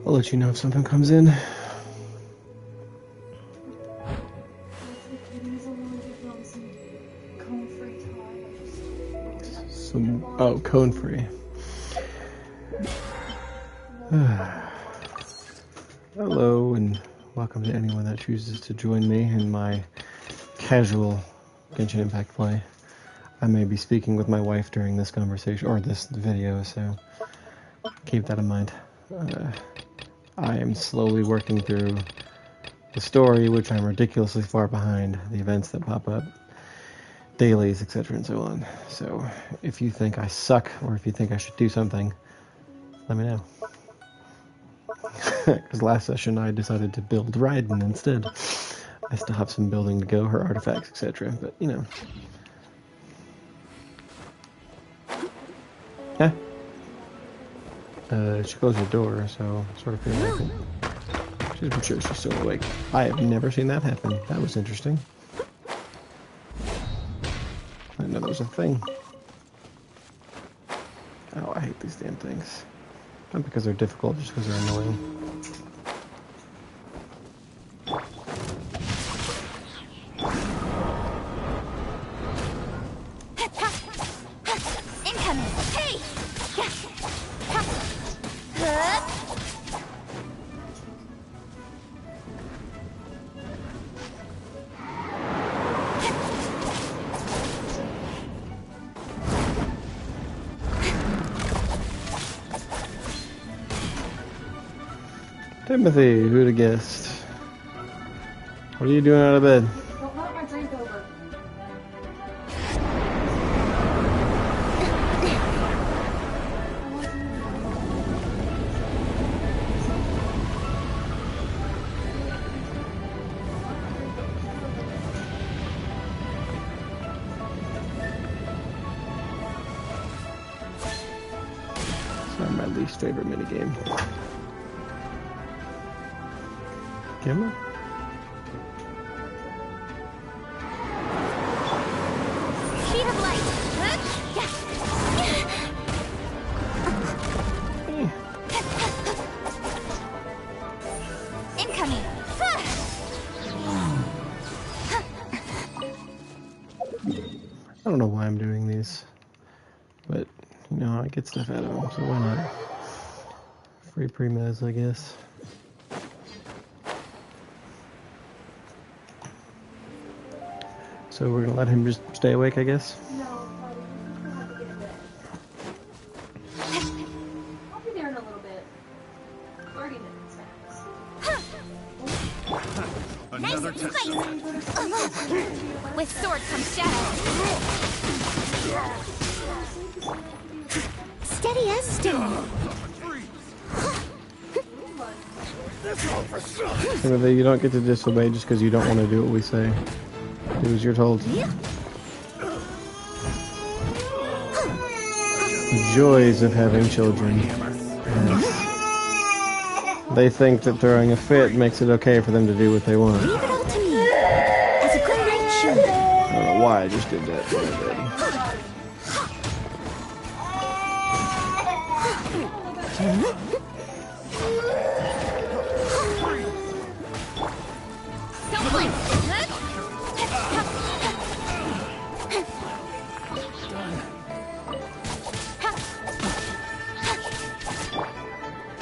I'll let you know if something comes in. Oh, cone free. Hello, and welcome to anyone that chooses to join me in my casual Genshin Impact play. I may be speaking with my wife during this conversation, or this video, so keep that in mind. I am slowly working through the story, which I'm ridiculously far behind, the events that pop up, dailies, etc. and so on. So if you think I suck, or if you think I should do something, let me know. Because last session I decided to build Raiden instead. I still have some building to go, her artifacts, etc. But, you know. Huh? She closed the door, so I sort of feel like I'm sure she's still awake. I have never seen that happen. That was interesting. I didn't know that was a thing. Oh, I hate these damn things. Not because they're difficult, just because they're annoying. Timothy, who'd have guessed? What are you doing out of bed? Don't knock my drink over. It's not my least favorite minigame. Camera? Speed of light. Incoming. I don't know why I'm doing these, but you know, I get stuff out of them, so why not? Free pre-mez, I guess. So we're gonna let him just stay awake, I guess? No, probably. We'll have to get in bed. I'll be there in a little bit. 30 minutes max. Another Nice test. With sword comes shadow. Steady as stone. Timothy, you don't get to disobey just because you don't want to do what we say. Do as you're told. The joys of having children. Yes. They think that throwing a fit makes it okay for them to do what they want. Leave it all to me. As a good knight should. I don't know why I just did that, but I did.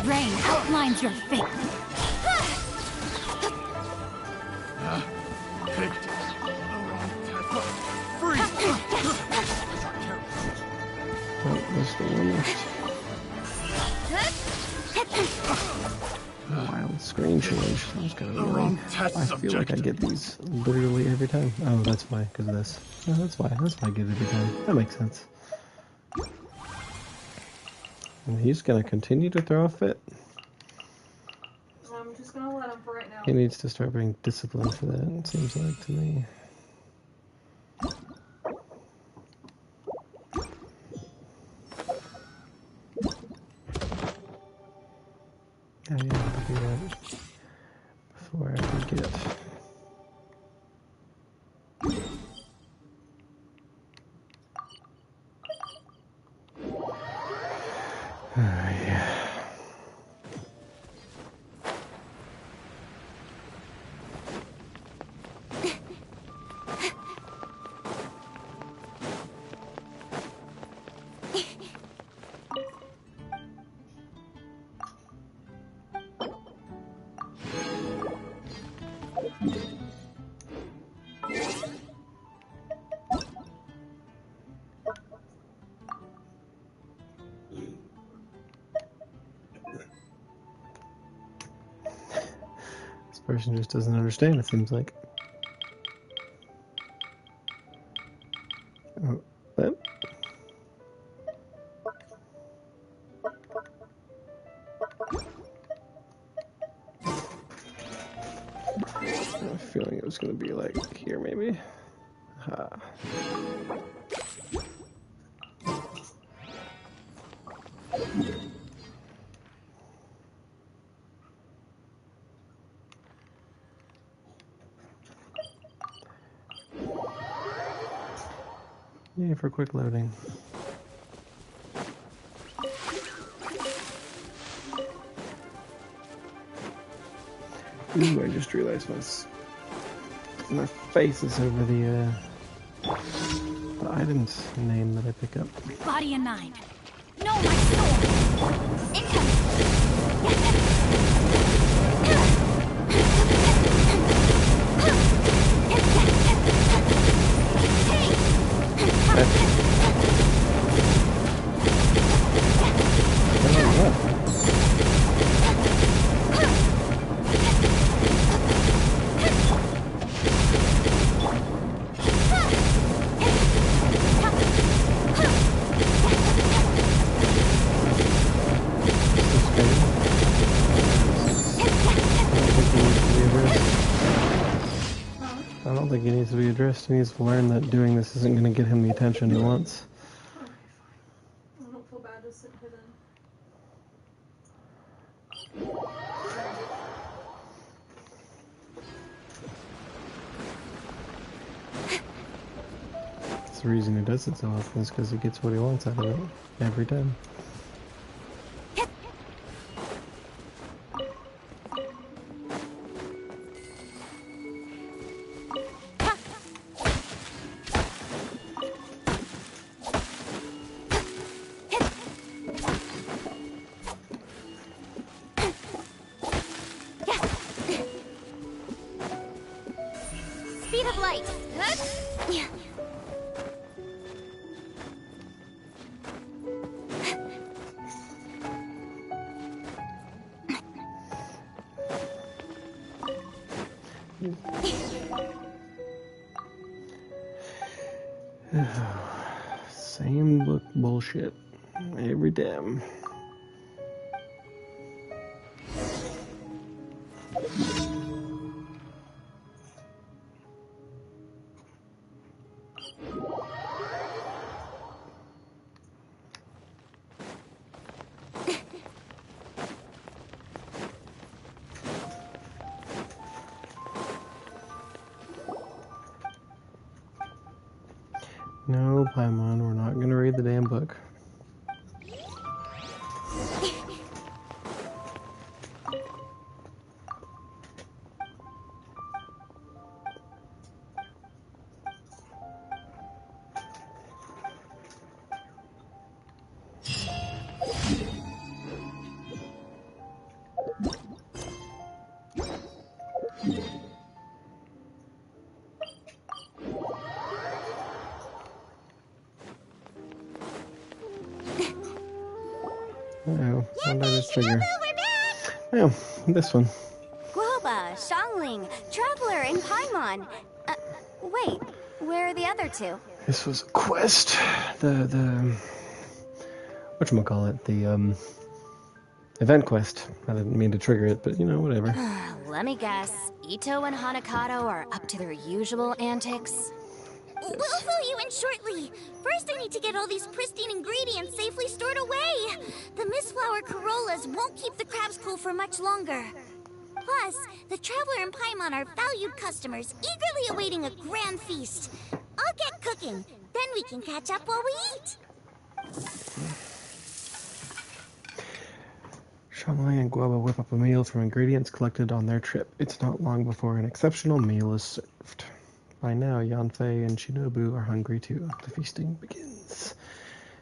Rain outlines your fate. Oh, that's the one left. Wild screen change. That was kind of annoying. I feel like I get these literally every time. Oh, that's why, because of this. Oh, that's why. That's why I get it every time. That makes sense. And he's gonna continue to throw a fit. I'm just gonna let him for right now. He needs to start being disciplined for that, it seems like to me. Oh yeah, I'll do that before I forget. Yeah. Person just doesn't understand, it seems like. Oh, that? I have a feeling it was going to be like here, maybe. Ha. Yay for quick loading. Ooh, I just realized my face is over the item's name that I pick up. Body in 9. No, my soul! I don't think he needs to be addressed. He needs to learn that doing this isn't going to get him the attention he wants. I don't feel bad to sit hidden. That's the reason he does it so often, is because he gets what he wants out of it every time. Speed of light. Same book bullshit every damn. No, Paimon, we're not gonna read the damn book. Oh, what did I just figure? Oh, this one. Guoba, Shangling, Traveler, and Paimon. Wait, where are the other two? This was a quest. The whatchamacallit, the event quest. I didn't mean to trigger it, but you know, whatever. Let me guess. Ito and Hanakato are up to their usual antics? We'll fill you in shortly. First, I need to get all these pristine ingredients safely stored away. The mistflower corollas won't keep the crabs cool for much longer. Plus, the Traveler and Paimon are valued customers, eagerly awaiting a grand feast. I'll get cooking. Then we can catch up while we eat. Shamai and Guaba whip up a meal from ingredients collected on their trip. It's not long before an exceptional meal is served. By now, Yanfei and Shinobu are hungry too. The feasting begins.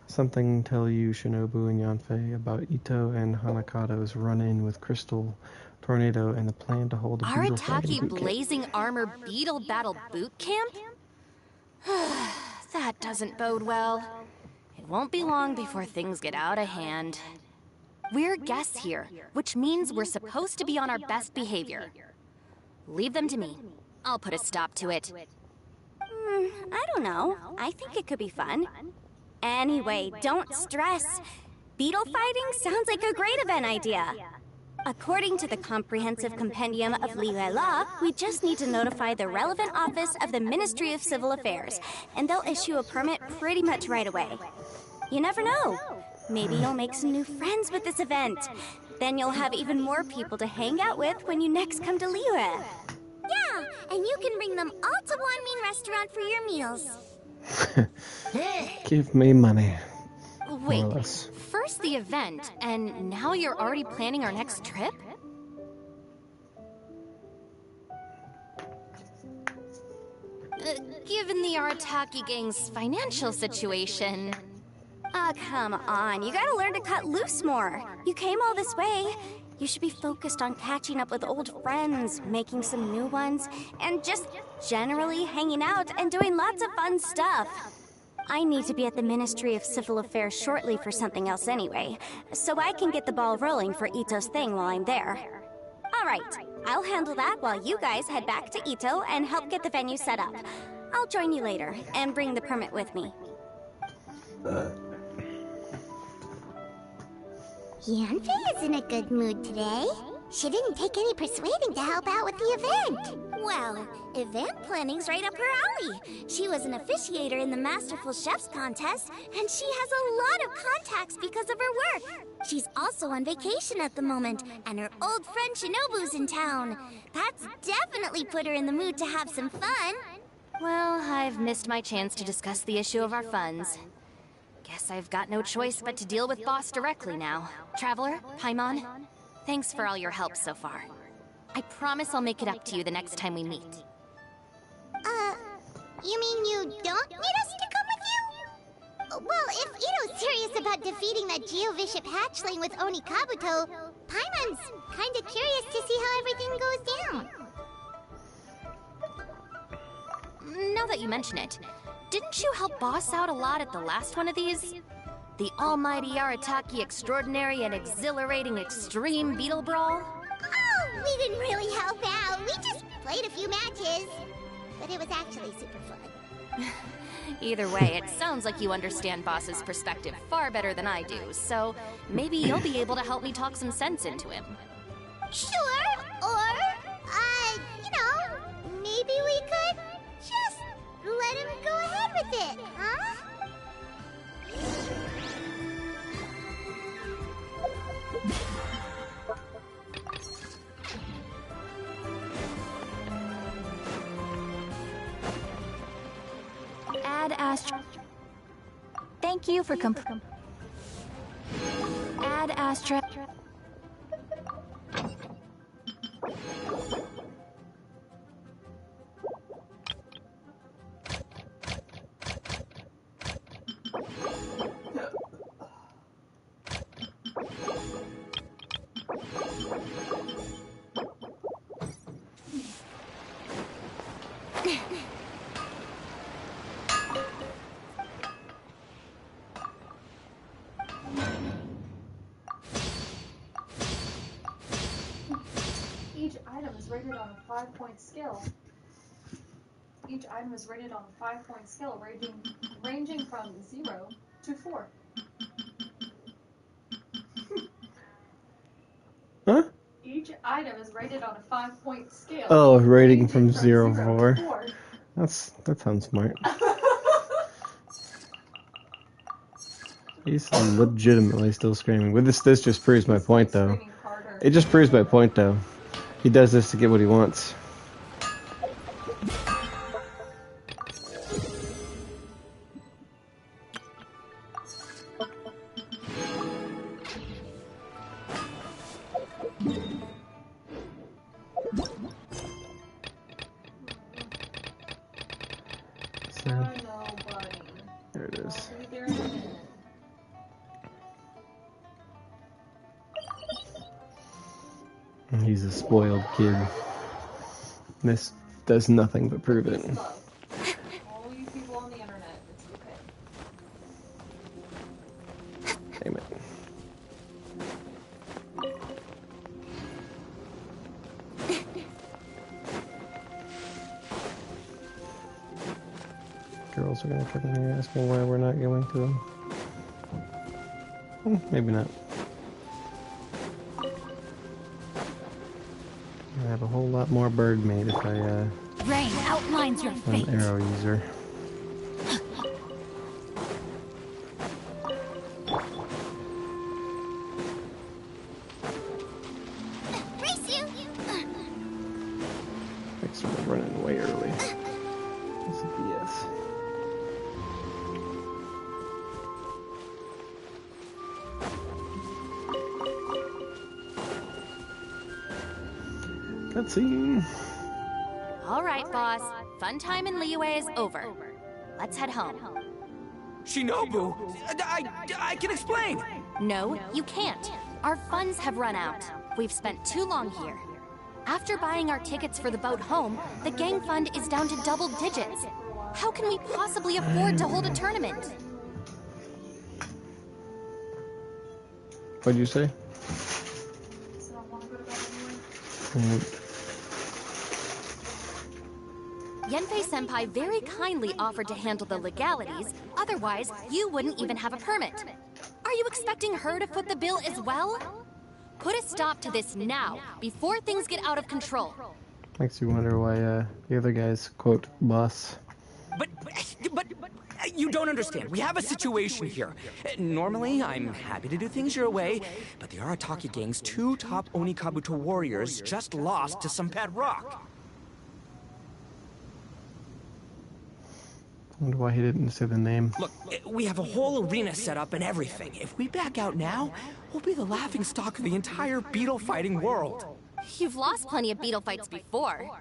Something tell you, Shinobu and Yanfei, about Ito and Hanakado's run-in with Crystal, Tornado, and the plan to hold a beetle fight in Arataki boot camp. Blazing Armor Beetle Battle Boot Camp? That doesn't bode well. It won't be long before things get out of hand. We're guests here, which means we're supposed to be on our best behavior. Leave them to me. I'll put a stop to it. I don't know. I think it could be fun. Anyway, don't stress. Beetle fighting sounds like a great event idea. According to the Comprehensive Compendium of Legal Law, we just need to notify the relevant office of the Ministry of Civil Affairs, and they'll issue a permit pretty much right away. You never know. Maybe you'll make some new friends with this event. Then you'll have even more people to hang out with when you next come to Liyue. Yeah, and you can bring them all to Wanmin Restaurant for your meals. Give me money. Wait, More or less. first the event, and now you're already planning our next trip? Given the Arataki gang's financial situation... Ah, come on. You gotta learn to cut loose more. You came all this way. You should be focused on catching up with old friends, making some new ones, and just generally hanging out and doing lots of fun stuff. I need to be at the Ministry of Civil Affairs shortly for something else anyway, so I can get the ball rolling for Ito's thing while I'm there. Alright, I'll handle that while you guys head back to Ito and help get the venue set up. I'll join you later and bring the permit with me. Yanfei is in a good mood today. She didn't take any persuading to help out with the event. Well, event planning's right up her alley. She was an officiator in the Masterful Chefs contest, and she has a lot of contacts because of her work. She's also on vacation at the moment, and her old friend Shinobu's in town. That's definitely put her in the mood to have some fun. Well, I've missed my chance to discuss the issue of our funds. Guess I've got no choice but to deal with Boss directly now. Traveler, Paimon, thanks for all your help so far. I promise I'll make it up to you the next time we meet. You mean you don't need us to come with you? Well, if Ito's serious about defeating that Geovishap hatchling with Oni Kabuto, Paimon's kinda curious to see how everything goes down. Now that you mention it, didn't you help Boss out a lot at the last one of these? The almighty Arataki extraordinary and exhilarating extreme beetle brawl? Oh, we didn't really help out. We just played a few matches. But it was actually super fun. Either way, it sounds like you understand Boss's perspective far better than I do, so maybe you'll be able to help me talk some sense into him. Sure, or, maybe we could just let him go ahead with it, huh? Add Astra. Thank you for Add Astra. Each item is rated on a 5-point scale. Each item is rated on a 5-point scale, ranging from 0 to 4. Huh? Each item is rated on a 5-point scale. Oh, rating ranging from 0 to 4. 4. That sounds smart. He's legitimately still screaming. With this just proves my point, though. It just proves my point, though. He does this to get what he wants. So, I know, buddy. there it is. I'll be there in a minute. He's a spoiled kid. This does nothing but prove it. Love. All you people on the internet, it's okay. Damn it. also gonna come in here asking why we're not going to them. Maybe not. I have a whole lot more bird made if I Rain outlines your fate. an arrow user. Race you. Thanks for running way early. That's a BS. Cutscene. All right, boss. Fun time in Liyue is over. Let's head home. Shinobu, I can explain. No, you can't. Our funds have run out. We've spent too long here. After buying our tickets for the boat home, the gang fund is down to double digits. How can we possibly afford to hold a tournament? What'd you say? So I want to go to bed anyway. Yenfei-senpai very kindly offered to handle the legalities, otherwise you wouldn't even have a permit. Are you expecting her to foot the bill as well? Put a stop to this now, before things get out of control. Makes you wonder why the other guy's quote boss. But you don't understand. We have a situation here. Normally, I'm happy to do things your way, but the Arataki gang's 2 top Onikabuto warriors just lost to some pet rock. I wonder why he didn't say the name. Look, we have a whole arena set up and everything. If we back out now, we'll be the laughingstock of the entire beetle fighting world. You've lost plenty of beetle fights before.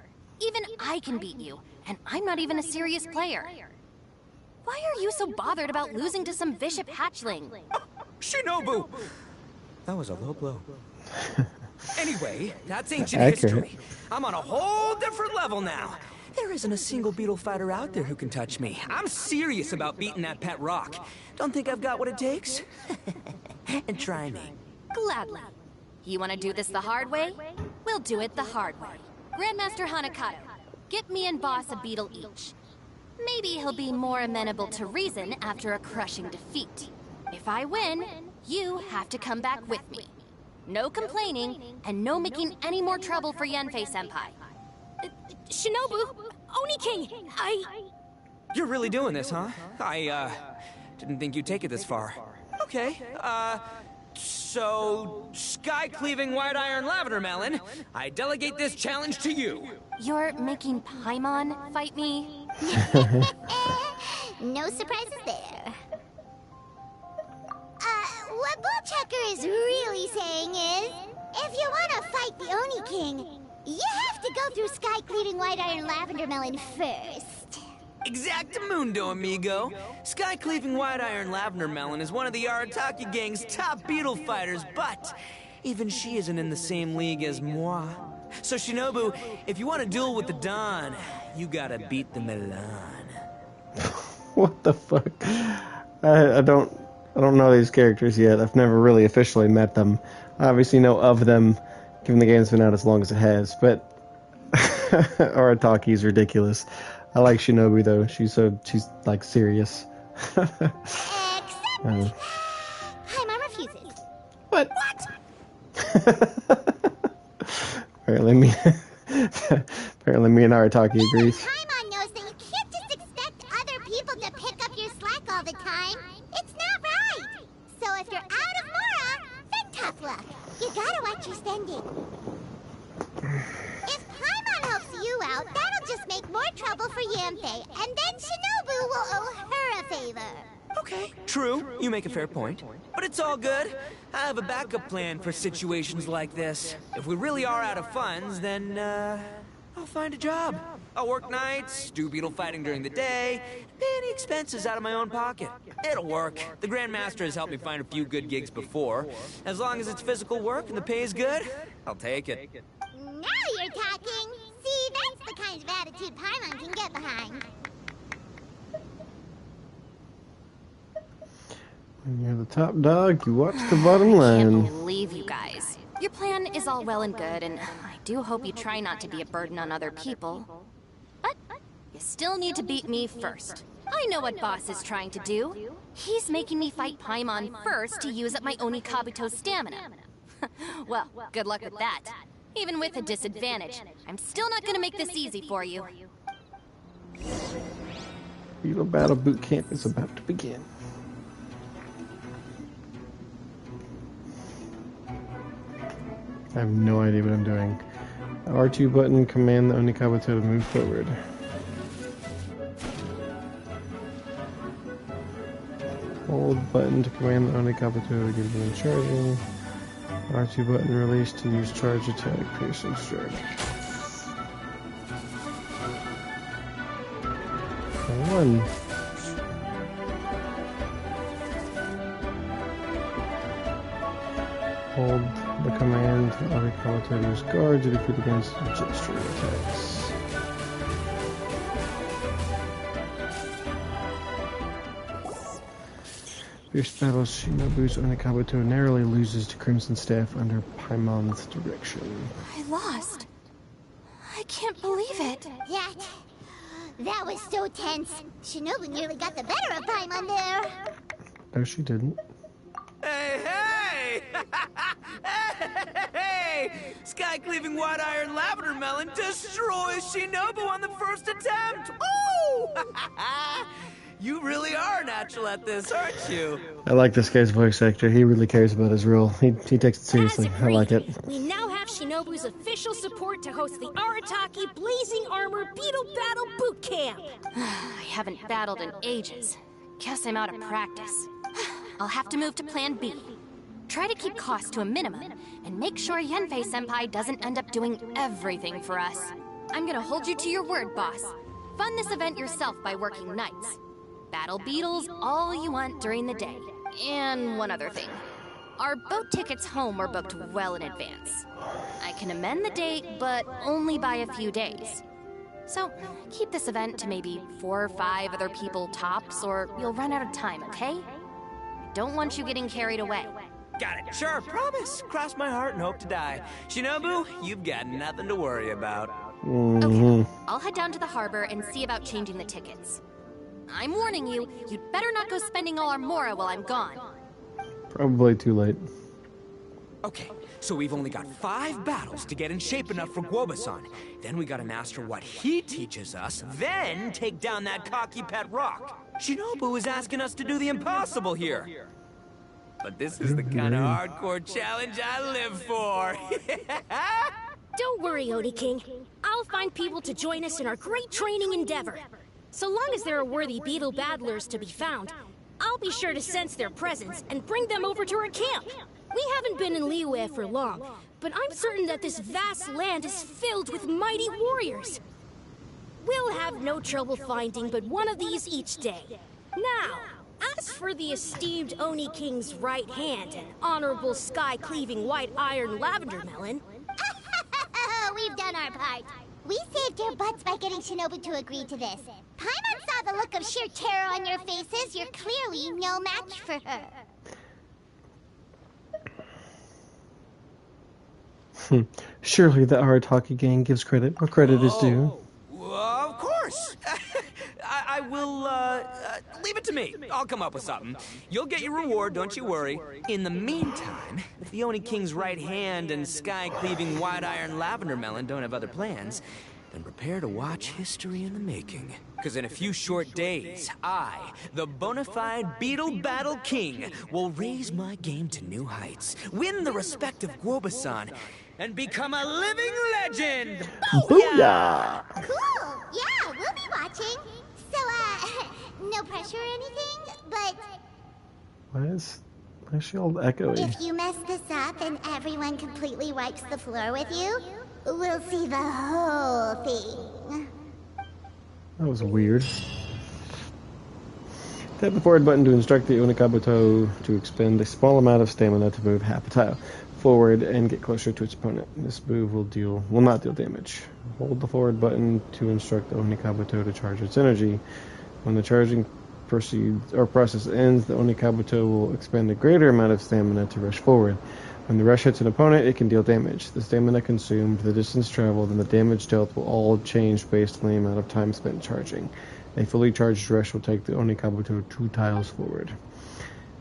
Even I can beat you, and I'm not even a serious player. Why are you so bothered about losing to some bishop hatchling? Shinobu! That was a low blow. Anyway, that's ancient Accurate. history. I'm on a whole different level now. There isn't a single beetle fighter out there who can touch me. I'm serious about beating that pet rock. Don't think I've got what it takes? And try me. Gladly. You want to do this the hard way? We'll do it the hard way. Grandmaster Hanakato, get me and Boss a beetle each. Maybe he'll be more amenable to reason after a crushing defeat. If I win, you have to come back with me. No complaining, and no making any more trouble for Yenfei-senpai. Shinobu! Oni King! You're really doing this, huh? I didn't think you'd take it this far. Okay, so... Sky-cleaving white iron lavender melon, I delegate this challenge to you. You're making Paimon fight me? No surprises there. What Bullchucker is really saying is, if you want to fight the Oni King, you have to go through Sky-cleaving white iron lavender melon first. Exactamundo, amigo. Sky-cleaving white iron lavender melon is one of the Arataki gang's top beetle fighters, but even she isn't in the same league as moi. So Shinobu, if you want to duel with the Don, you gotta beat the Milan. What the fuck? I don't know these characters yet. I've never really officially met them. I obviously know of them, given the game's been out as long as it has, but Arataki's ridiculous. I like Shinobu though. She's like serious. Except... Paimon refuses. What? apparently me and Arataki agrees. Paimon knows that you can't just expect other people to pick up your slack all the time. It's not right. So if you're out of Mora, then tough luck. You gotta watch your spending. If Paimon helps you out, that'll just make more trouble for Yanfei, and then Shinobu will owe her a favor. Okay, true. You make a fair point. But it's all good. I have a backup plan for situations like this. If we really are out of funds, then, I'll find a job. I'll work nights, do beetle fighting during the day, pay any expenses out of my own pocket. It'll work. The Grandmaster has helped me find a few good gigs before. As long as it's physical work and the pay is good, I'll take it. Now you're talking. See, that's the kind of attitude Paimon can get behind. When you're the top dog, you watch the bottom Can't line. believe you guys. Your plan is all well and good, and I do hope you try not to be a burden on other people. But you still need to beat me first. I know what Boss is trying to do. He's making me fight Paimon first to use up my Onikabuto's stamina. Well, good luck with that. Even with a disadvantage, I'm still not gonna make this easy for you. Beetle Battle Boot Camp is about to begin. I have no idea what I'm doing. R2 button, command the Onikabuto to move forward. Hold button to command the Onikabuto to begin charging. R2 button release to use charge attack, piercing strike. One. Hold the command to Onikabuto to use guard to defeat against gesture attacks. Fierce battles, Shinobu's Onikabuto narrowly loses to Crimson Staff under Paimon's direction. I lost. I can't believe it. That was so tense. Shinobu nearly got the better of Paimon there. No, she didn't. Hey! Hey! Sky-cleaving white iron lavender melon destroys Shinobu on the first attempt! Woo! You really are natural at this, aren't you? I like this guy's voice actor. He really cares about his role. He takes it seriously. I like it. We now have Shinobu's official support to host the Arataki Blazing Armor Beetle Battle Boot Camp. I haven't battled in ages. Guess I'm out of practice. I'll have to move to Plan B. Try to keep costs to a minimum, and make sure Yenfei-senpai doesn't end up doing everything for us. I'm gonna hold you to your word, boss. Fund this event yourself by working nights. Battle beetles all you want during the day. And one other thing. Our boat tickets home were booked well in advance. I can amend the date, but only by a few days. So, keep this event to maybe 4 or 5 other people tops, or you'll run out of time, okay? I don't want you getting carried away. Got it. Sure, promise. Cross my heart and hope to die. Shinobu, you've got nothing to worry about. Okay, I'll head down to the harbor and see about changing the tickets. I'm warning you, you'd better not go spending all our mora while I'm gone. Probably too late. Okay, so we've only got 5 battles to get in shape enough for Guoba-san. Then we gotta master what he teaches us, then take down that cocky pet rock. Shinobu is asking us to do the impossible here. But this is the kind of hardcore challenge I live for. Don't worry, Oni King. I'll find people to join us in our great training endeavor. So long as there are worthy beetle battlers to be found, I'll be sure to sense their presence and bring them over to our camp. We haven't been in Liyue for long, but I'm certain that this vast land is filled with mighty warriors. We'll have no trouble finding but one of these each day. Now, as for the esteemed Oni King's right hand and honorable sky-cleaving white iron lavender melon... We've done our part. We saved your butts by getting Shinobu to agree to this. Paimon saw the look of sheer terror on your faces. You're clearly no match for her. Surely the Arataki gang gives credit where credit is due. Of course. I will, leave it to me. I'll come up with something. You'll get your reward, don't you worry. In the meantime, if the Oni King's right hand and sky-cleaving white iron lavender melon don't have other plans, then prepare to watch history in the making. Because in a few short days, I, the bona fide Beetle Battle King, will raise my game to new heights, win the respect of Guoba-san, and become a living legend! Booyah! Cool. Yeah, we'll be watching. So, no pressure or anything, but... Why is she all echoey? if you mess this up and everyone completely wipes the floor with you, we'll see the whole thing. That was weird. Tap the forward button to instruct the Onikabuto to expend a small amount of stamina to move half a tile forward and get closer to its opponent. This move will not deal damage. Hold the forward button to instruct the Onikabuto to charge its energy. When the charging process ends, the Onikabuto will expend a greater amount of stamina to rush forward. When the rush hits an opponent, it can deal damage. The stamina consumed, the distance traveled, and the damage dealt will all change based on the amount of time spent charging. A fully charged rush will take the Onikabuto 2 tiles forward.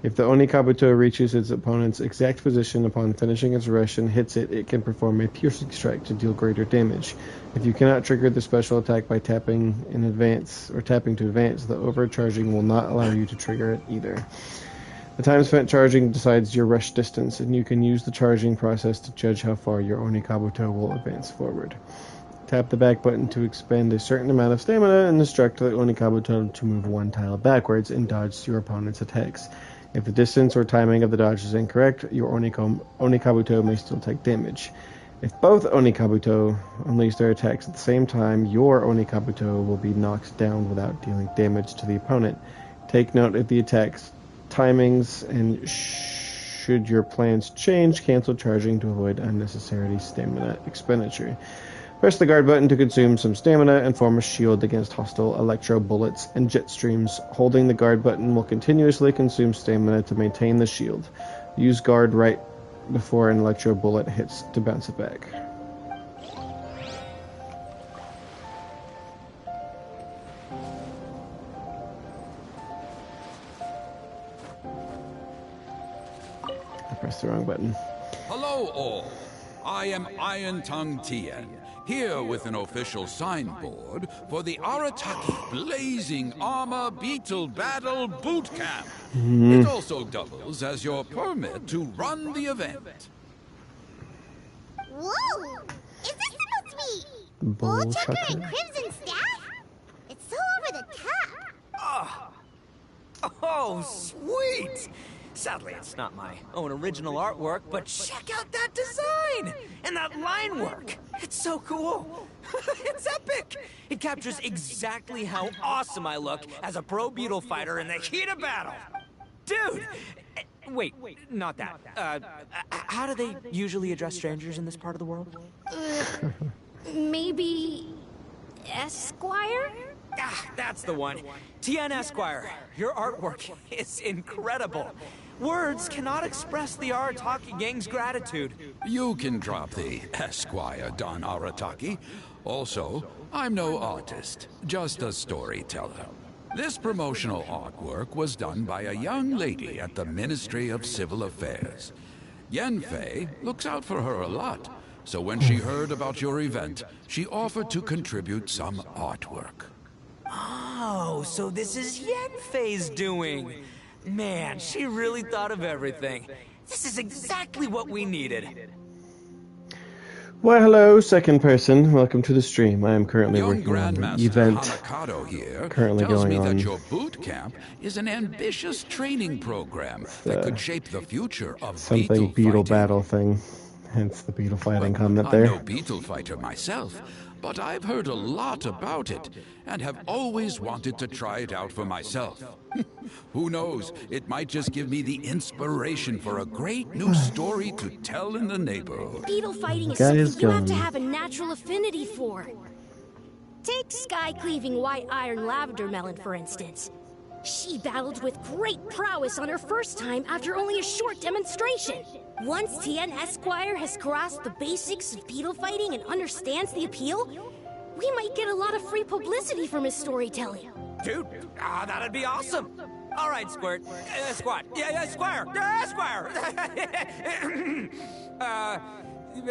If the Onikabuto reaches its opponent's exact position upon finishing its rush and hits it, it can perform a piercing strike to deal greater damage. If you cannot trigger the special attack by tapping in advance or tapping to advance, the overcharging will not allow you to trigger it either. The time spent charging decides your rush distance, and you can use the charging process to judge how far your Onikabuto will advance forward. Tap the back button to expend a certain amount of stamina and instruct the Onikabuto to move 1 tile backwards and dodge your opponent's attacks. If the distance or timing of the dodge is incorrect, your Onikabuto may still take damage. If both Onikabuto unleash their attacks at the same time, your Onikabuto will be knocked down without dealing damage to the opponent. Take note of the attack's timings, and should your plans change, cancel charging to avoid unnecessary stamina expenditure. Press the guard button to consume some stamina and form a shield against hostile electro bullets and jet streams. Holding the guard button will continuously consume stamina to maintain the shield. Use guard right before an electro bullet hits to bounce it back. I pressed the wrong button. Hello all. I am Iron Tongue Tien, here with an official signboard for the Arataki Blazing Armor Beetle Battle Boot Camp. It also doubles as your permit to run the event. Whoa! Is this supposed to be Bull Chucker chucker. and Crimson Staff? It's so over the top. Oh, sweet! Sadly, it's not my own original artwork, but check out that design! And that line work! It's so cool! It's epic! It captures exactly how awesome I look as a pro beetle fighter in the heat of battle! Dude! Wait, not that. How do they usually address strangers in this part of the world? Maybe... Esquire? Ah, that's the one. Tien Esquire, your artwork is incredible. Words cannot express the Arataki gang's gratitude. You can drop the Esquire, Don Arataki. Also, I'm no artist, just a storyteller. This promotional artwork was done by a young lady at the Ministry of Civil Affairs. Yenfei looks out for her a lot, so when she heard about your event, she offered to contribute some artwork. Oh, so this is Yenfei's doing. Man, she really thought of everything. This is exactly what we needed. Well, hello, second person. Welcome to the stream. I am currently Young working on the Grandmaster event Hanakado here currently tells going me on. that your boot camp is an ambitious training program that could shape the future of Something beetle fighting. battle thing. Hence the beetle fighting Well, comment I'm there. no beetle fighter myself, but I've heard a lot about it and have always wanted to try it out for myself. Who knows, it might just give me the inspiration for a great new story to tell in the neighborhood. Beetle fighting is Guy is something you have to gone. have a natural affinity for. Take sky-cleaving white iron lavender melon, for instance. She battled with great prowess on her first time after only a short demonstration. Once Tien Esquire has grasped the basics of beetle fighting and understands the appeal, we might get a lot of free publicity from his storytelling. Dude, that'd be awesome. All right, Squirt. Squad. Yeah, Squire. Esquire.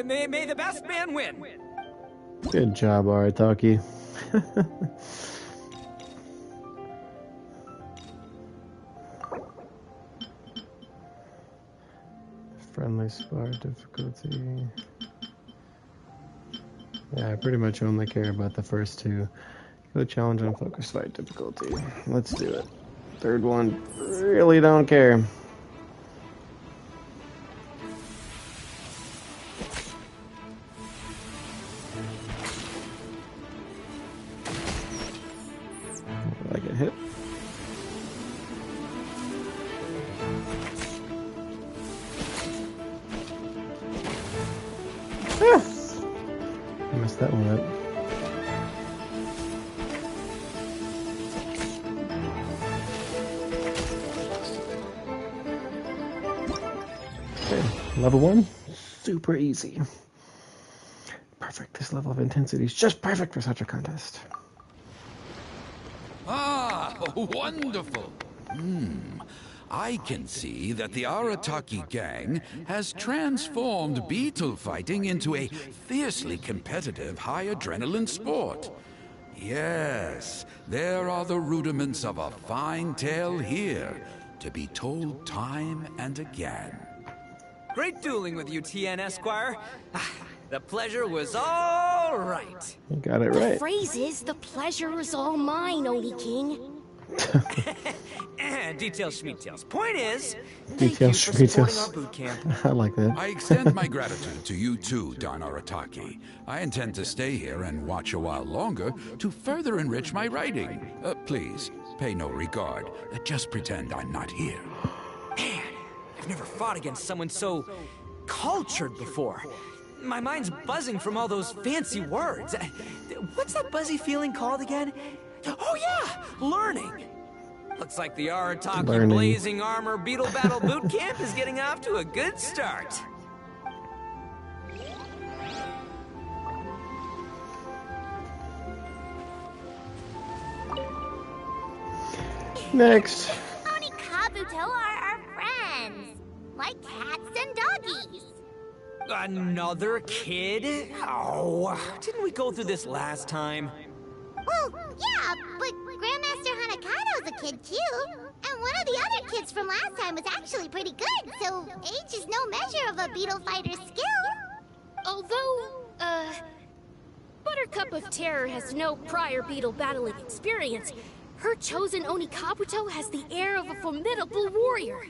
May the best man win. Good job, Arataki. Friendly spar difficulty. Yeah, I pretty much only care about the first two. Go challenge on focus fight difficulty. Let's do it. Third one, really don't care. Will I get hit? I messed that one up. Okay, level 1, super easy. Perfect, this level of intensity is just perfect for such a contest. Ah, wonderful. I can see that the Arataki gang has transformed beetle fighting into a fiercely competitive high-adrenaline sport. Yes, there are the rudiments of a fine tale here, to be told time and again. Great dueling with you, TN Esquire. The pleasure was all right. You got it The right. phrase is, the pleasure is all mine, Oni King. Details schmeetails. Point is, thank Details you for supporting schmeetails. our boot camp. I like that. I extend my gratitude to you too, Don Arataki. I intend to stay here and watch a while longer to further enrich my writing. Please, pay no regard. Just pretend I'm not here. Man, I've never fought against someone so cultured before. My mind's buzzing from all those fancy words. What's that buzzy feeling called again? Oh yeah, learning. Looks like the Arataki Blazing Armor Beetle Battle Boot Camp is getting off to a good start. Next. Oni Kabuto are our friends. Like cats and doggies. Another kid? Oh, didn't we go through this last time? Well, yeah, but Grandmaster Hanakado's a kid too. And one of the other kids from last time was actually pretty good, so age is no measure of a beetle fighter's skill. Although, Buttercup of Terror has no prior beetle battling experience, her chosen Oni Kabuto has the air of a formidable warrior.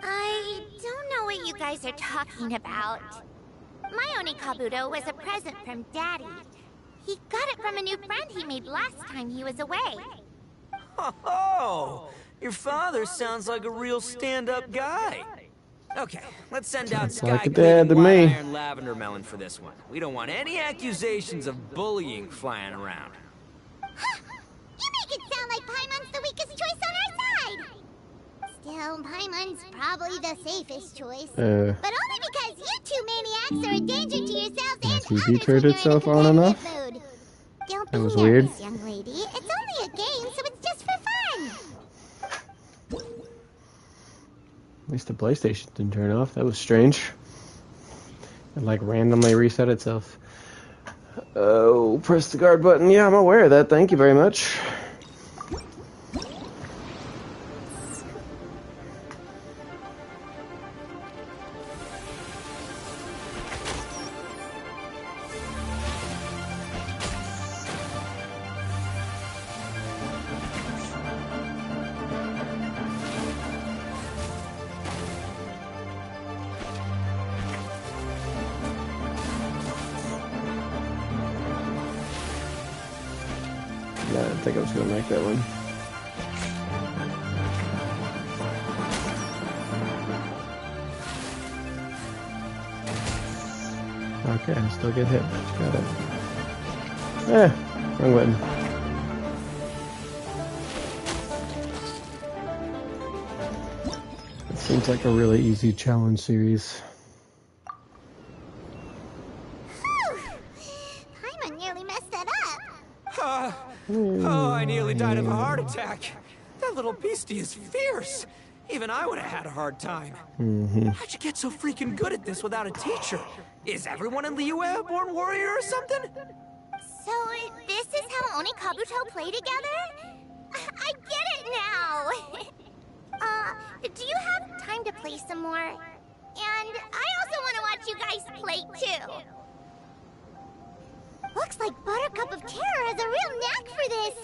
I don't know what you guys are talking about. My Oni Kabuto was a present from Daddy. He got it from a new friend he made last time he was away. Oh, your father sounds like a real stand-up guy. Okay, let's send out Sky like a Queen dad and to White me. Iron Lavender Melon for this one. We don't want any accusations of bullying flying around. You make it sound like Paimon's the weakest choice on our side. Still, Paimon's probably the safest choice. But only because you two maniacs are a danger to yourselves and he others deterred when you're itself in a on competitive enough? mood. Don't That be was nervous, weird. young lady. It's only a game, so it's just for fun. At least the PlayStation didn't turn off. That was strange. It like randomly reset itself. Oh, press the guard button. Yeah, I'm aware of that. Thank you very much. Yeah, I think I was gonna make that one. Okay, I still get hit. Got it. Wrong button. It seems like a really easy challenge series. Paimon nearly messed that up. Oh, I nearly died of a heart attack. That little beastie is fierce. Even I would have had a hard time. How'd you get so freaking good at this without a teacher? Is everyone in Liyue a born warrior or something? So, this is how Oni Kabuto play together? I get it now! Do you have time to play some more? And I also want to watch you guys play, too. Looks like Buttercup of Terror has a real knack for this.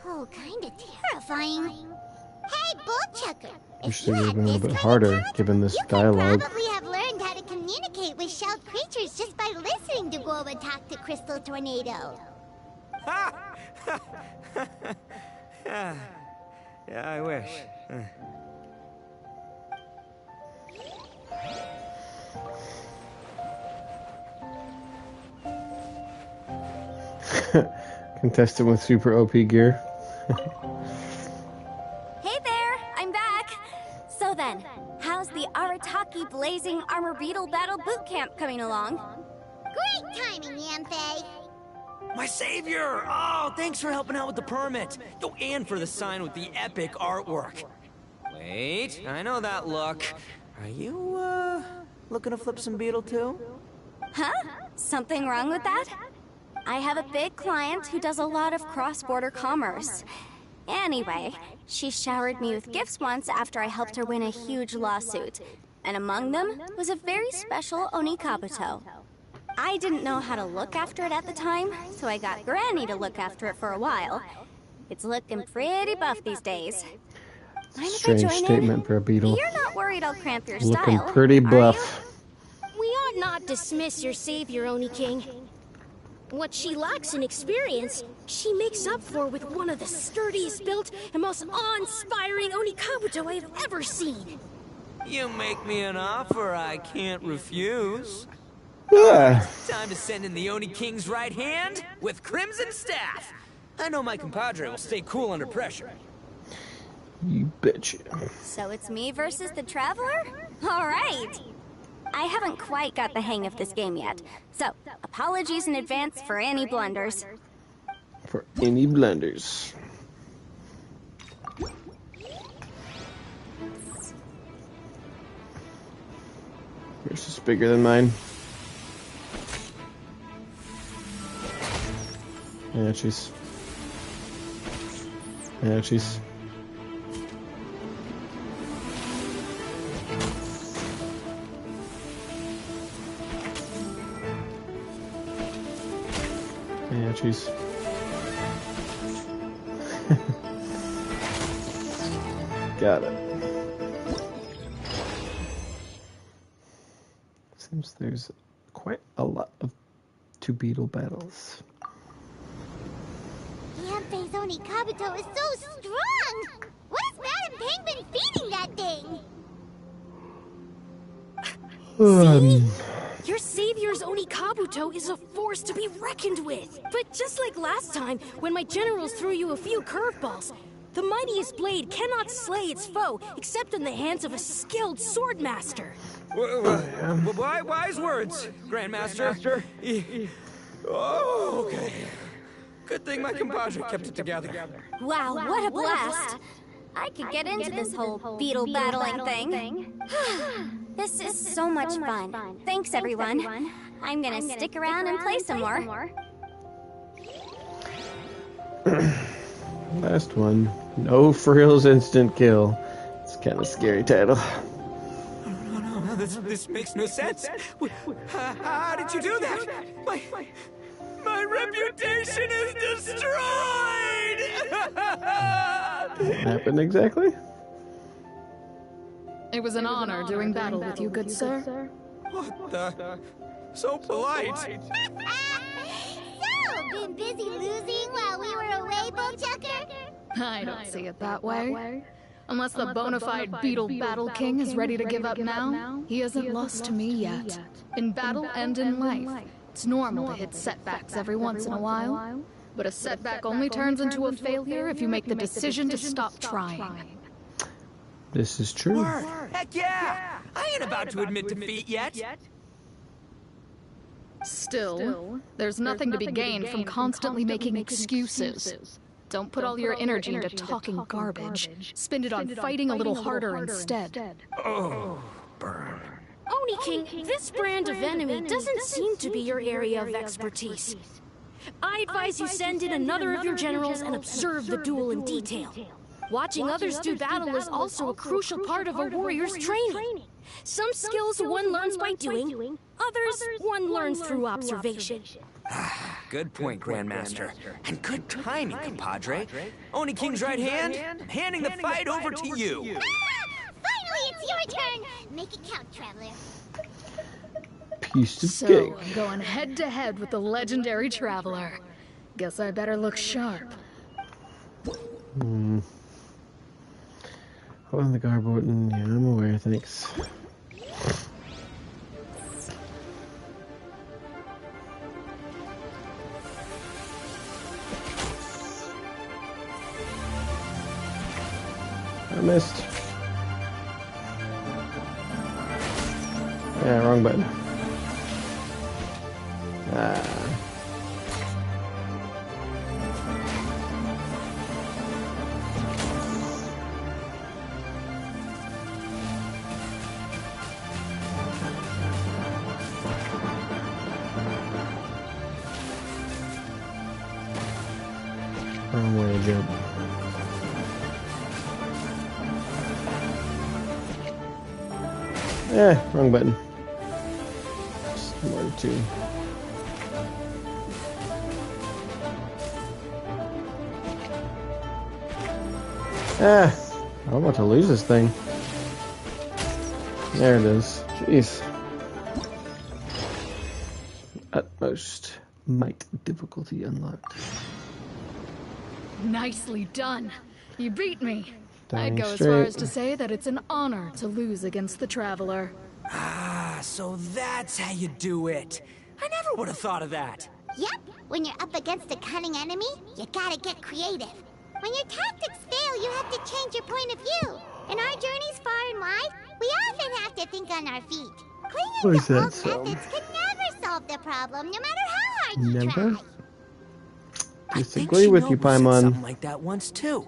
Oh, kinda terrifying. Hey, Bullchucker! Wish they would have been a little bit harder, given this dialogue. You could probably have learned how to communicate with shelled creatures just by listening to Guoba talk to Crystal Tornado. Yeah, I wish. Contestant with super OP gear. Hey there, I'm back. So then, how's the Arataki Blazing Armor Beetle Battle Boot Camp coming along? Great timing, Yamfei. My savior! Oh, thanks for helping out with the permit. Oh, and for the sign with the epic artwork. Wait, I know that look. Are you, looking to flip some beetle too? Huh? Something wrong with that? I have a big client who does a lot of cross-border commerce. Anyway, she showered me with gifts once after I helped her win a huge lawsuit. And among them was a very special Oni Kabuto. I didn't know how to look after it at the time, so I got Granny to look after it for a while. It's looking pretty buff these days. Mind if I Strange join statement in? for a beetle. You're not worried I'll cramp your Looking style, pretty are you? buff. We ought not dismiss your savior, Oni King. What she lacks in experience, she makes up for with one of the sturdiest built and most awe-inspiring Oni Kabuto I've ever seen. You make me an offer I can't refuse. Yeah. Time to send in the Oni King's right hand with Crimson Staff. I know my compadre will stay cool under pressure. You betcha. So it's me versus the Traveler? All right. I haven't quite got the hang of this game yet, so apologies in advance for any blunders. For any blunders. Yours is bigger than mine. Yeah, she's. Yeah, she's. Yeah, jeez. Got it. Seems there's quite a lot of two beetle battles. Yanfei's Oni Kabuto is so strong! What has Madame Ping been feeding that thing? Your savior's Oni Kabuto is a force to be reckoned with. But just like last time, when my generals threw you a few curveballs, the mightiest blade cannot slay its foe except in the hands of a skilled swordmaster. Wise words, Grandmaster. Oh, okay. Good thing my compadre kept it together. Wow, what a blast! I could get into this whole beetle battling thing. This is so much fun. Thanks, everyone. I'm gonna stick around and play some more. Last one. No frills, instant kill. It's kind of scary title. No, this makes no sense. How did you do that? My reputation is destroyed! What happened exactly? It was an honor doing battle with you, good sir. What the? So polite. So, been busy losing while we were away, Bochucker? I don't see it that way. Unless the bona fide Beetle Battle King is ready to give up now, he hasn't lost to me yet. In battle and in life, it's normal to hit setbacks every once in a while. But a setback only turns into a failure if you make the decision to stop trying. This is true. Word. Heck yeah! I ain't about to admit defeat yet. Still, there's nothing to be gained from constantly making excuses. Don't put all your energy into talking garbage. Spend it on fighting a little harder instead. Oh, burn. Oni King, this brand of enemy doesn't seem to be your area of expertise. I advise you send in another of your generals and observe the duel in detail. Watching others do battle is also a crucial part of a warrior's training. Some skills one learns by doing, others one learns through observation. Good point, Grandmaster. And good timing, compadre. Oni King's right hand, handing the fight over to you. Finally, it's your turn! Make it count, Traveler. Piece of So, cake. I'm going head to head with the legendary Traveler. Guess I better look sharp. Hold on the guard button. Yeah, I'm aware, thanks. I missed. Yeah, wrong button. Ah. Wrong way to jump. Wrong button. Just 1, 2. I'm about to lose this thing. There it is. Jeez. Utmost might difficulty unlocked. Nicely done. You beat me. Dang I'd go as far as to say that it's an honor to lose against the Traveler. Ah, so that's how you do it. I never would have thought of that. Yep, when you're up against a cunning enemy, you gotta get creative. When your tactics fail, you have to change your point of view. In our journeys far and wide, we often have to think on our feet. Clinging to old methods can never solve the problem, no matter how hard you try. Disagree with you, Paimon. Something like that once too.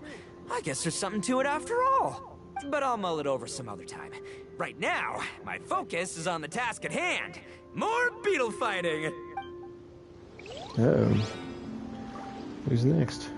I guess there's something to it after all. But I'll mull it over some other time. Right now, my focus is on the task at hand. More beetle fighting. Uh-oh. Who's next?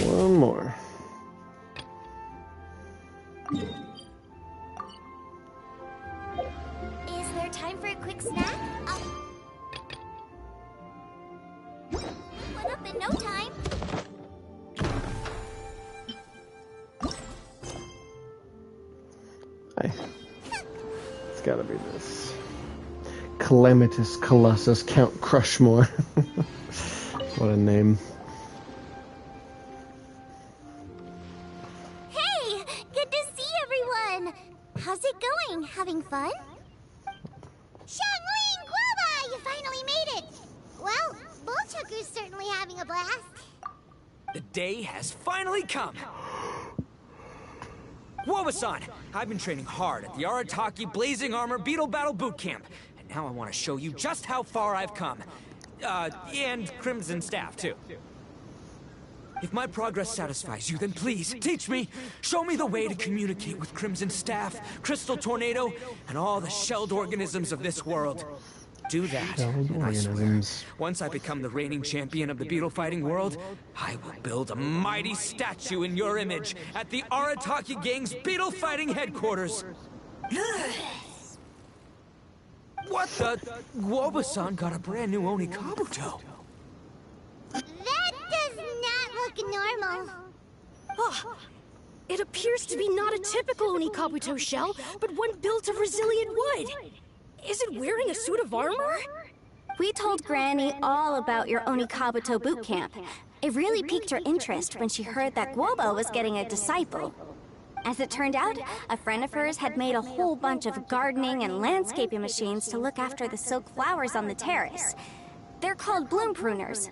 One more. Is there time for a quick snack? One up in no time. It's gotta be this. Calamitous Colossus Count Crushmore. What a name. Hey, good to see everyone. How's it going? Having fun? Xiangling Guoba, you finally made it. Well, Bullchucker's certainly having a blast. The day has finally come. Woba-san, I've been training hard at the Arataki Blazing Armor Beetle Battle Boot Camp, and now I want to show you just how far I've come. And Crimson Staff, too. If my progress satisfies you, then please, teach me. Show me the way to communicate with Crimson Staff, Crystal Tornado, and all the shelled organisms of this world. Do that, and I swear, once I become the reigning champion of the beetle fighting world, I will build a mighty statue in your image at the Arataki Gang's beetle fighting headquarters. What the? Woba-san got a brand new Oni Kabuto. That does not look normal. Oh, it appears to be not a typical Onikabuto shell, but one built of resilient wood. Is it wearing a suit of armor? We told Granny all about your Onikabuto boot camp. It really piqued her interest when she heard that Guoba was getting a disciple. As it turned out, a friend of hers had made a whole bunch of gardening and landscaping machines to look after the silk flowers on the terrace. They're called bloom pruners.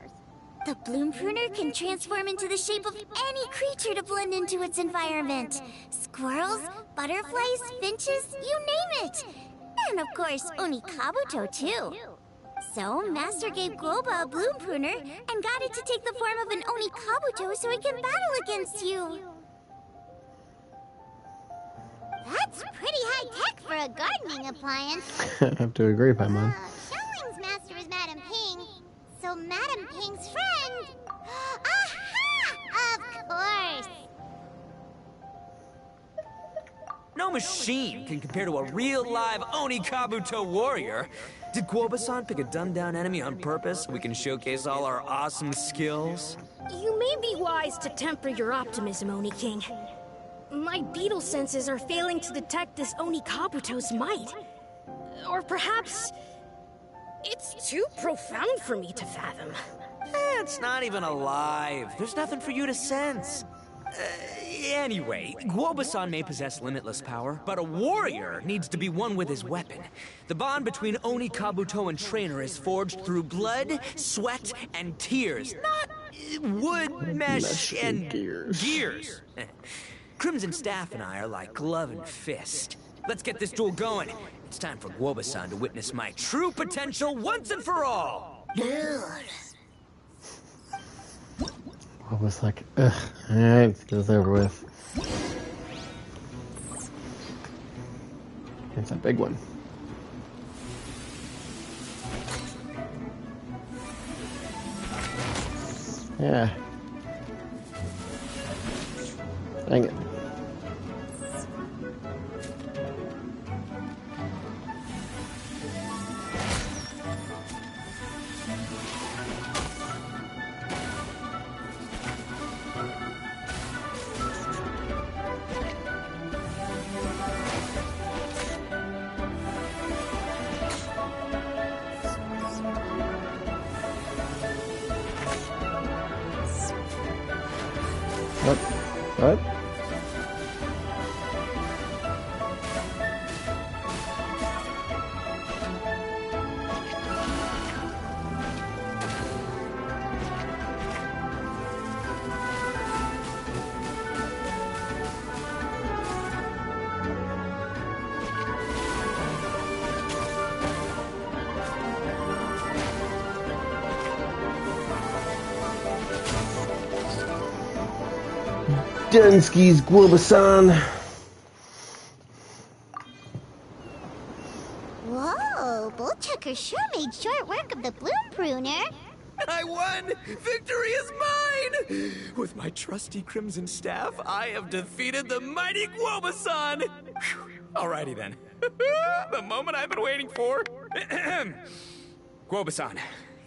The bloom pruner can transform into the shape of any creature to blend into its environment. Squirrels, butterflies, finches, you name it. And of course, Onikabuto too. So, Master gave Guoba a bloom pruner and got it to take the form of an Onikabuto so it can battle against you. That's pretty high-tech for a gardening appliance. I have to agree, Paimon. Xiangling's master is Madame Ping, so Madame Ping's friend... Aha! Of course! No machine can compare to a real live Oni Kabuto warrior. Did Guoba-san pick a dumbed-down enemy on purpose so we can showcase all our awesome skills? You may be wise to temper your optimism, Oni King. My beetle senses are failing to detect this Onikabuto's might. Or perhaps... it's too profound for me to fathom. It's not even alive. There's nothing for you to sense. Anyway, Guoba-san may possess limitless power, but a warrior needs to be one with his weapon. The bond between Oni Kabuto and trainer is forged through blood, sweat, and tears, not wood, mesh, and gears. Crimson Staff and I are like glove and fist. Let's get this duel going. It's time for Guoba-san to witness my true potential once and for all. I was like, ugh, alright, let's get this over with. It's a big one. Yeah. Dang it. What? Denski's Guoba-san. Whoa, Bullchucker sure made short work of the Bloom Pruner. I won! Victory is mine! With my trusty Crimson Staff, I have defeated the mighty Guoba-san! Whew. Alrighty then. The moment I've been waiting for. Guoba-san,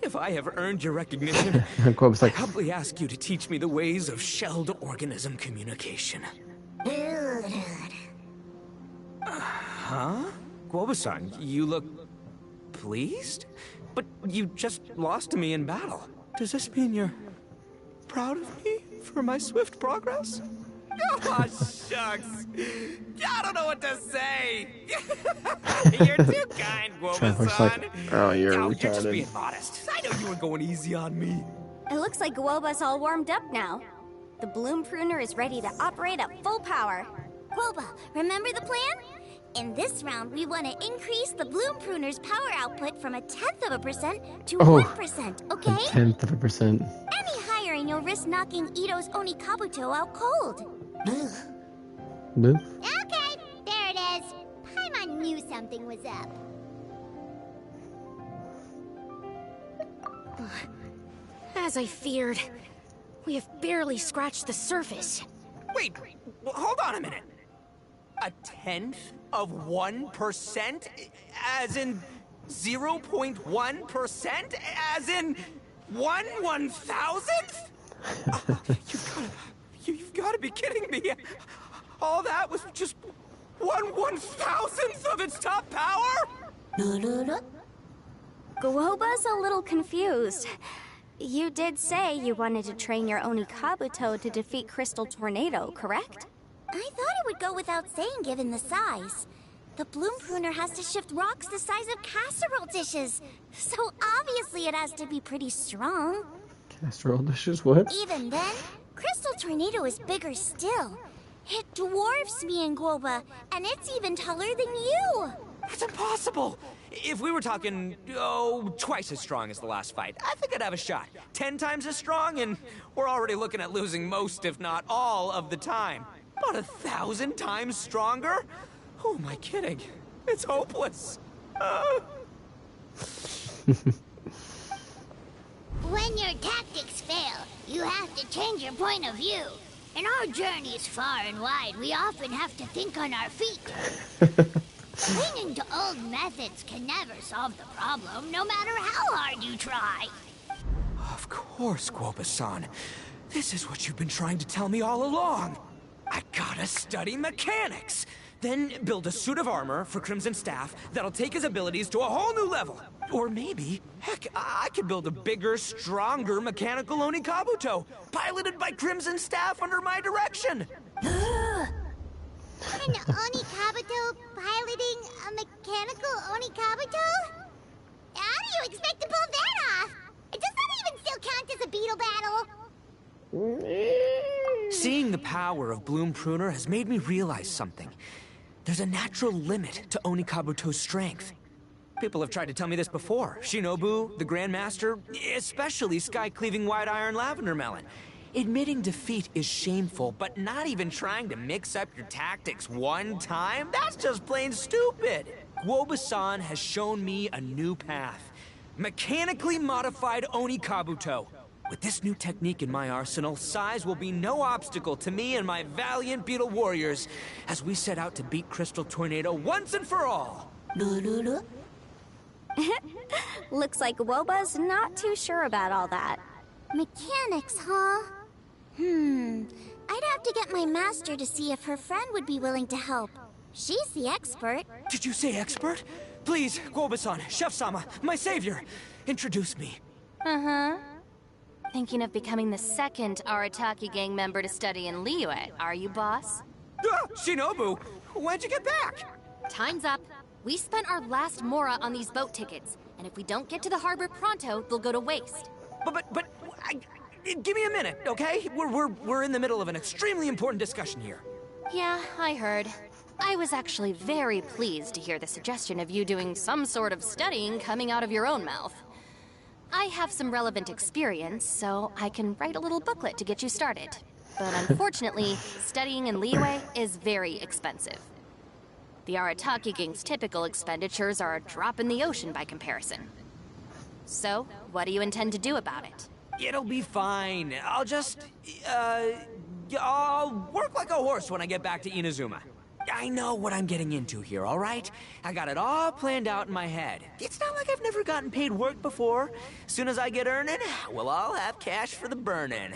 if I have earned your recognition, Guoba's like, I humbly ask you to teach me the ways of shelled organism communication. Huh? Guoba-san, you look pleased? But you just lost to me in battle. Does this mean you're proud of me for my swift progress? Oh, shucks. I don't know what to say. You're too kind, Guoba-san. like, oh, you're You're retarded. just being modest. I know you were going easy on me. It looks like Guoba's all warmed up now. The Bloom Pruner is ready to operate at full power. Guoba, remember the plan? In this round, we want to increase the Bloom Pruner's power output from 1/10% to 1%, okay? 1/10%. Any higher and you'll risk knocking Ito's Oni Kabuto out cold. Boop. Okay, there it is. Paimon knew something was up. As I feared, we have barely scratched the surface. Wait, hold on a minute. 1/10%? As in 0.1%? As in 1/1000th? You've got to be kidding me. All that was just 1/1000th of its top power? Guoba's a little confused. You did say you wanted to train your Oni Kabuto to defeat Crystal Tornado, correct? I thought it would go without saying given the size. The Bloom Pruner has to shift rocks the size of casserole dishes. So obviously it has to be pretty strong. Casserole dishes, what? Even then, Crystal Tornado is bigger still. It dwarfs me and Guoba, and it's even taller than you. That's impossible. If we were talking, twice as strong as the last fight, I think I'd have a shot. 10 times as strong, and we're already looking at losing most, if not all, of the time. But 1,000 times stronger? Who am I kidding? It's hopeless. When your tactics fail, you have to change your point of view. In our journeys far and wide, we often have to think on our feet. Clinging to old methods can never solve the problem, no matter how hard you try. Of course, Guoba-san. This is what you've been trying to tell me all along. I gotta study mechanics. Then build a suit of armor for Crimson Staff that'll take his abilities to a whole new level. Or maybe, heck, I could build a bigger, stronger mechanical Oni Kabuto, piloted by Crimson Staff under my direction. An Oni Kabuto piloting a mechanical Oni Kabuto? How do you expect to pull that off? Does that even still count as a beetle battle? Seeing the power of Bloom Pruner has made me realize something. there's a natural limit to Onikabuto's strength. People have tried to tell me this before. Shinobu, the Grandmaster, especially Sky-Cleaving White Iron Lavender Melon. Admitting defeat is shameful, but not even trying to mix up your tactics one time? That's just plain stupid! Woba-san has shown me a new path. Mechanically modified Onikabuto. With this new technique in my arsenal, size will be no obstacle to me and my valiant beetle warriors as we set out to beat Crystal Tornado once and for all. Looks like Woba's not too sure about all that. Mechanics, huh? I'd have to get my master to see if her friend would be willing to help. She's the expert. Did you say expert? Please, Woba-san, Chef-sama, my savior, introduce me. Thinking of becoming the second Arataki gang member to study in Liyue, are you, boss? Shinobu, when'd you get back? Time's up. We spent our last mora on these boat tickets, and if we don't get to the harbor pronto, they'll go to waste. Give me a minute, okay? We're in the middle of an extremely important discussion here. Yeah, I heard. I was actually very pleased to hear the suggestion of you doing some sort of studying coming out of your own mouth. I have some relevant experience, so I can write a little booklet to get you started. But unfortunately, studying in Liyue is very expensive. The Arataki gang's typical expenditures are a drop in the ocean by comparison. So, what do you intend to do about it? It'll be fine. I'll work like a horse when I get back to Inazuma. I know what I'm getting into here, all right? I got it all planned out in my head. It's not like I've never gotten paid work before. As soon as I get earning, we'll all have cash for the burning.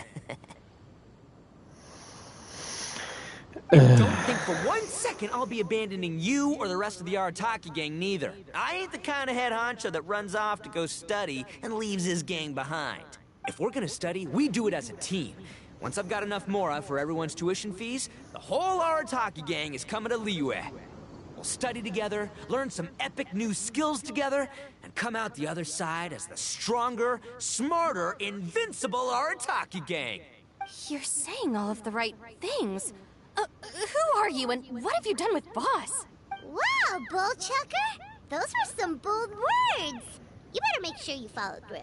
Don't think for 1 second I'll be abandoning you or the rest of the Arataki gang, neither. I ain't the kind of head honcho that runs off to go study and leaves his gang behind. If we're gonna study, we do it as a team. Once I've got enough mora for everyone's tuition fees, the whole Arataki gang is coming to Liyue. We'll study together, learn some epic new skills together, and come out the other side as the stronger, smarter, invincible Arataki gang. You're saying all of the right things. Who are you, and what have you done with Boss? Wow, Bullchucker! Those were some bold words! You better make sure you follow through.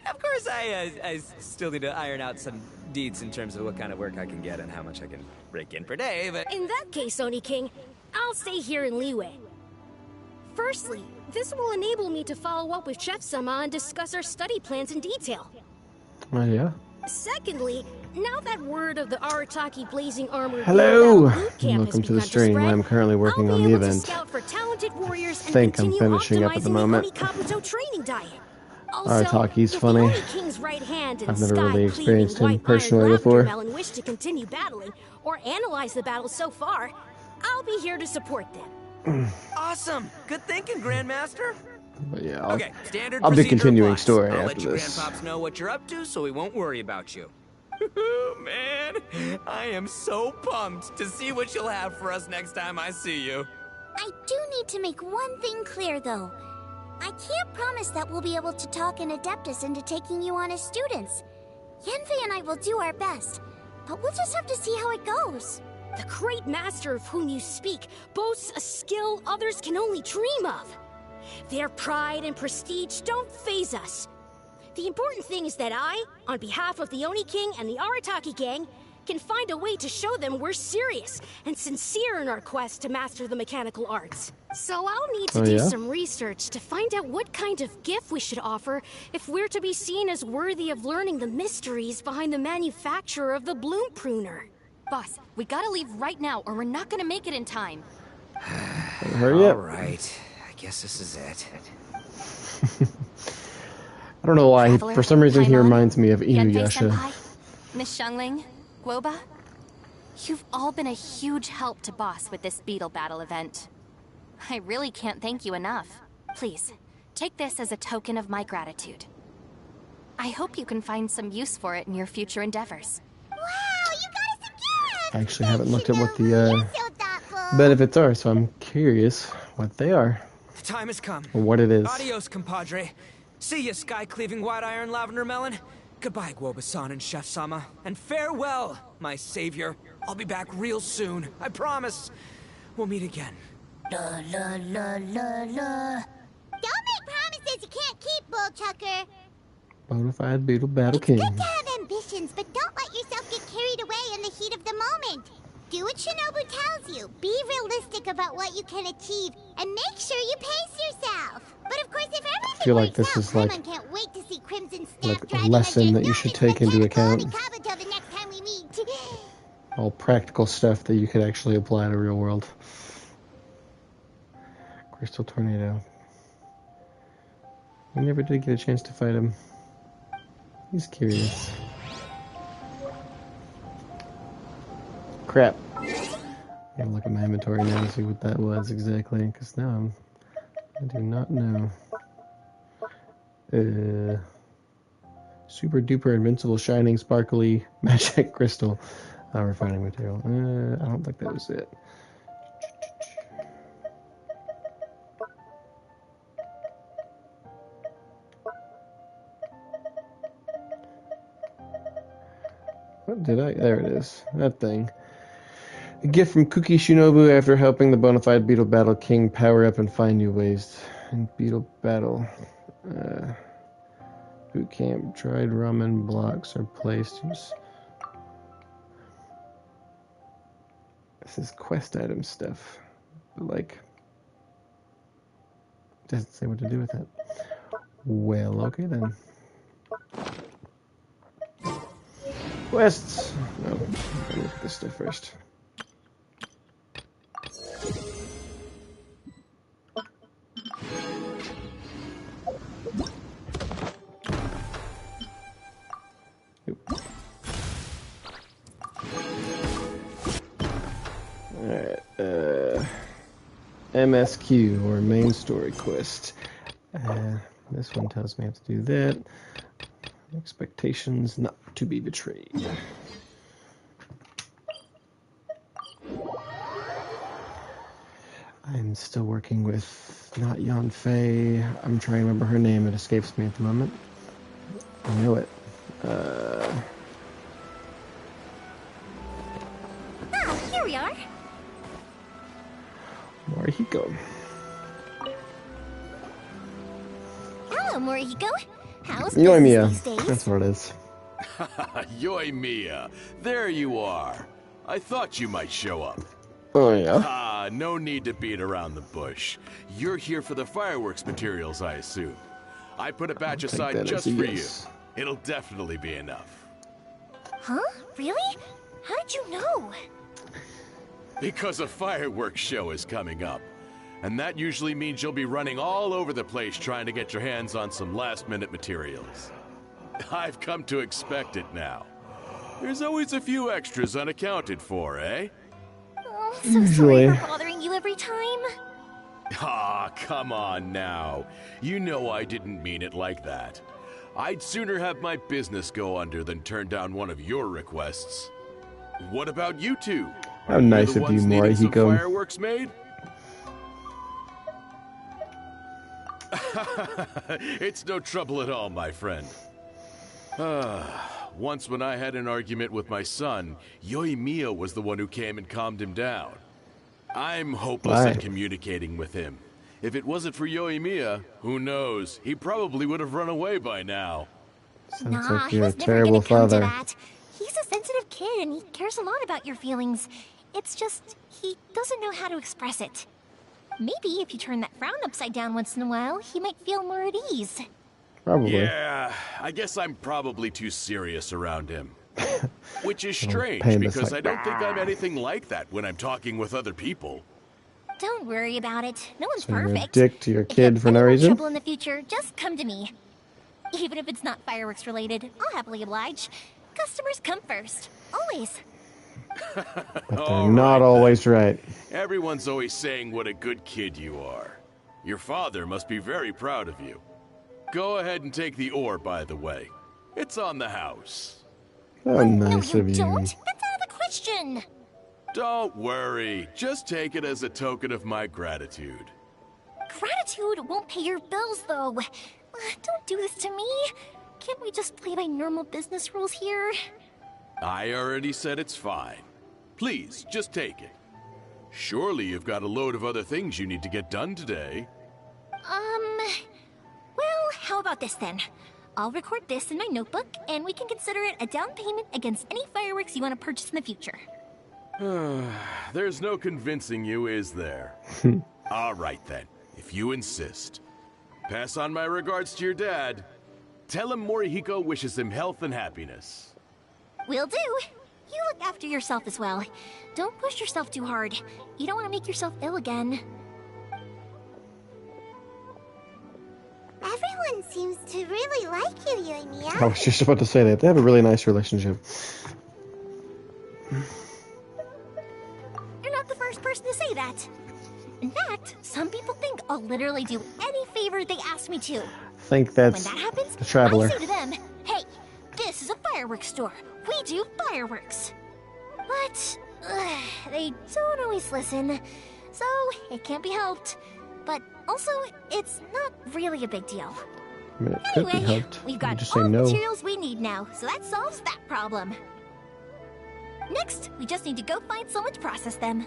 Of course, I still need to iron out some deeds in terms of what kind of work I can get and how much I can rake in per day, but... In that case, Oni King, I'll stay here in Liyue. Firstly, this will enable me to follow up with Chef-sama and discuss our study plans in detail. Oh, yeah? Secondly, now that word of the Arataki Blazing Armor Hello! boot camp Welcome has to the begun stream. spread, I'm currently working on the I'll be able event. to scout for talented warriors and Think I'm continue finishing up at the optimizing moment. Onikabuto training diet. Also, Arataki's if funny. the Oni King's right hand and I've never really Sky-Cleaving experienced him White personally Iron before. Lavender Melon wish to continue battling or analyze the battle so far, I'll be here to support them. Awesome! Good thinking, Grandmaster! But yeah, Okay, standard I'll be procedure continuing applies. story I'll after let you this. grandpops know what you're up to so we won't worry about you. Man, I am so pumped to see what you'll have for us next time I see you. I do need to make one thing clear, though. I can't promise that we'll be able to talk an Adeptus into taking you on as students. Yenvei and I will do our best, but we'll just have to see how it goes. The great master of whom you speak boasts a skill others can only dream of. Their pride and prestige don't faze us. The important thing is that I, on behalf of the Oni King and the Arataki gang, can find a way to show them we're serious and sincere in our quest to master the mechanical arts. So I'll need to do some research to find out what kind of gift we should offer if we're to be seen as worthy of learning the mysteries behind the manufacture of the bloom pruner. Boss, we gotta leave right now or we're not gonna make it in time. Hurry up. Alright, I guess this is it. I don't know why. Traveler, For some reason, he Paimon, reminds me of Yenfei Inuyasha. Senpai, Miss Xiangling, Guoba. You've all been a huge help to Boss with this beetle battle event. I really can't thank you enough. Please, take this as a token of my gratitude. I hope you can find some use for it in your future endeavors. Wow, you got us a gift! I actually haven't looked at what the You're so thoughtful. benefits are, so I'm curious what they are. The time has come. Or what it is. Adios, compadre. See ya, Sky-Cleaving White Iron Lavender Melon. Goodbye, Guoba-san and Chef-sama. And farewell, my savior. I'll be back real soon. I promise. We'll meet again. La la la la la. Don't make promises you can't keep, Bullchucker. Bonafide Beetle Battle It's King. good to have ambitions, but don't let yourself get carried away in the heat of the moment. Do what Shinobu tells you. Be realistic about what you can achieve, and make sure you pace yourself. But of course, if everything I feel like works this out, is like, Paimon can't wait to see Crimson Staff like a driving lesson that you ginormous should take into mechanical account. Kabuto the next time we meet. All practical stuff that you could actually apply to real world. Crystal Tornado. We never did get a chance to fight him. He's curious. Crap. I'm gonna look at my inventory now and see what that was exactly, because now I do not know. Super duper invincible shining sparkly magic crystal refining material. I don't think that was it. What did I? There it is. That thing. A gift from Cookie Shinobu after helping the Bonafide Beetle Battle King power up and find new ways in Beetle Battle. Boot camp. Dried ramen blocks are placed. This is quest item stuff. But like, doesn't say what to do with it. Well, okay then. Quests. No, I'll look at this stuff first. Alright, MSQ, or main story quest. This one tells me I have to do that. Expectations not to be betrayed. I'm still working with not Yan Fei. I'm trying to remember her name. It escapes me at the moment. I know it. Here we are. Morihiko. Hello, Morihiko. How's Yoimiya. business these days? That's what it is. Yoimiya, there you are. I thought you might show up. Oh, yeah. Ah, no need to beat around the bush. You're here for the fireworks materials, I assume. I put a batch aside just for you. It'll definitely be enough. Huh? Really? How did you know? Because a fireworks show is coming up. And that usually means you'll be running all over the place trying to get your hands on some last-minute materials. I've come to expect it now. There's always a few extras unaccounted for, eh? Oh, so sorry for bothering you every time. Ah, come on now. You know I didn't mean it like that. I'd sooner have my business go under than turn down one of your requests. What about you two? How nice of you, Morihiko. Fireworks made? It's no trouble at all, my friend. Once when I had an argument with my son, Yoimiya was the one who came and calmed him down. I'm hopeless at communicating with him. If it wasn't for Yoimiya, who knows? He probably would have run away by now. Sounds like you're a terrible father. He's a sensitive kid and he cares a lot about your feelings. It's just, he doesn't know how to express it. Maybe if you turn that frown upside down once in a while, he might feel more at ease. Probably. Yeah, I guess I'm probably too serious around him. Which is strange, because I don't think I'm anything like that when I'm talking with other people. Don't worry about it. No one's So you're a perfect. dick to your kid for no reason? If you have trouble in the future, just come to me. Even if it's not fireworks related, I'll happily oblige. Customers come first. Always. But they're not always right. Everyone's always saying what a good kid you are. Your father must be very proud of you. Go ahead and take the ore, by the way. It's on the house. How nice of you. Don't? That's out of the question. Don't worry. Just take it as a token of my gratitude. Gratitude won't pay your bills, though. Don't do this to me. can't we just play by normal business rules here? I already said it's fine. Please, just take it. Surely you've got a load of other things you need to get done today. Well, how about this then? I'll record this in my notebook, and we can consider it a down payment against any fireworks you want to purchase in the future. There's no convincing you, is there? All right then, if you insist. Pass on my regards to your dad. Tell him Morihiko wishes him health and happiness. Will do. You look after yourself as well. Don't push yourself too hard. You don't want to make yourself ill again. Everyone seems to really like you, Yoimiya. I was just about to say that. They have a really nice relationship. You're not the first person to say that. In fact, some people think I'll literally do any favor they ask me to. I think that's when that happens, the Traveler. I say to them, hey, this is a fireworks store. We do fireworks. But they don't always listen, so it can't be helped. But also, it's not really a big deal. I mean, it could be Anyway, helped. we've You got just say all the no. materials we need now, so that solves that problem. Next, we just need to go find someone to process them.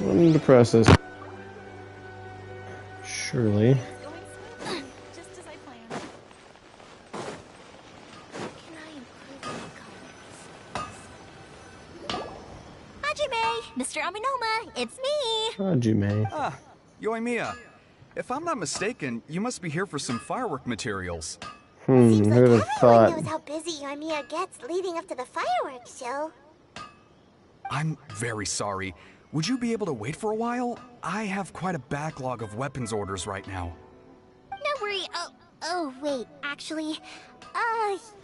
One to process. Surely. Just as I planned. Can I improve my colors? Hajime! Mr. Aminoma, it's me! Hajime. Ah, Yoimiya. If I'm not mistaken, you must be here for some firework materials. Seems like Who would have everyone thought? knows how busy Yoimiya gets leading up to the fireworks show. I'm very sorry. Would you be able to wait for a while? I have quite a backlog of weapons orders right now. No worry. Oh, wait, actually,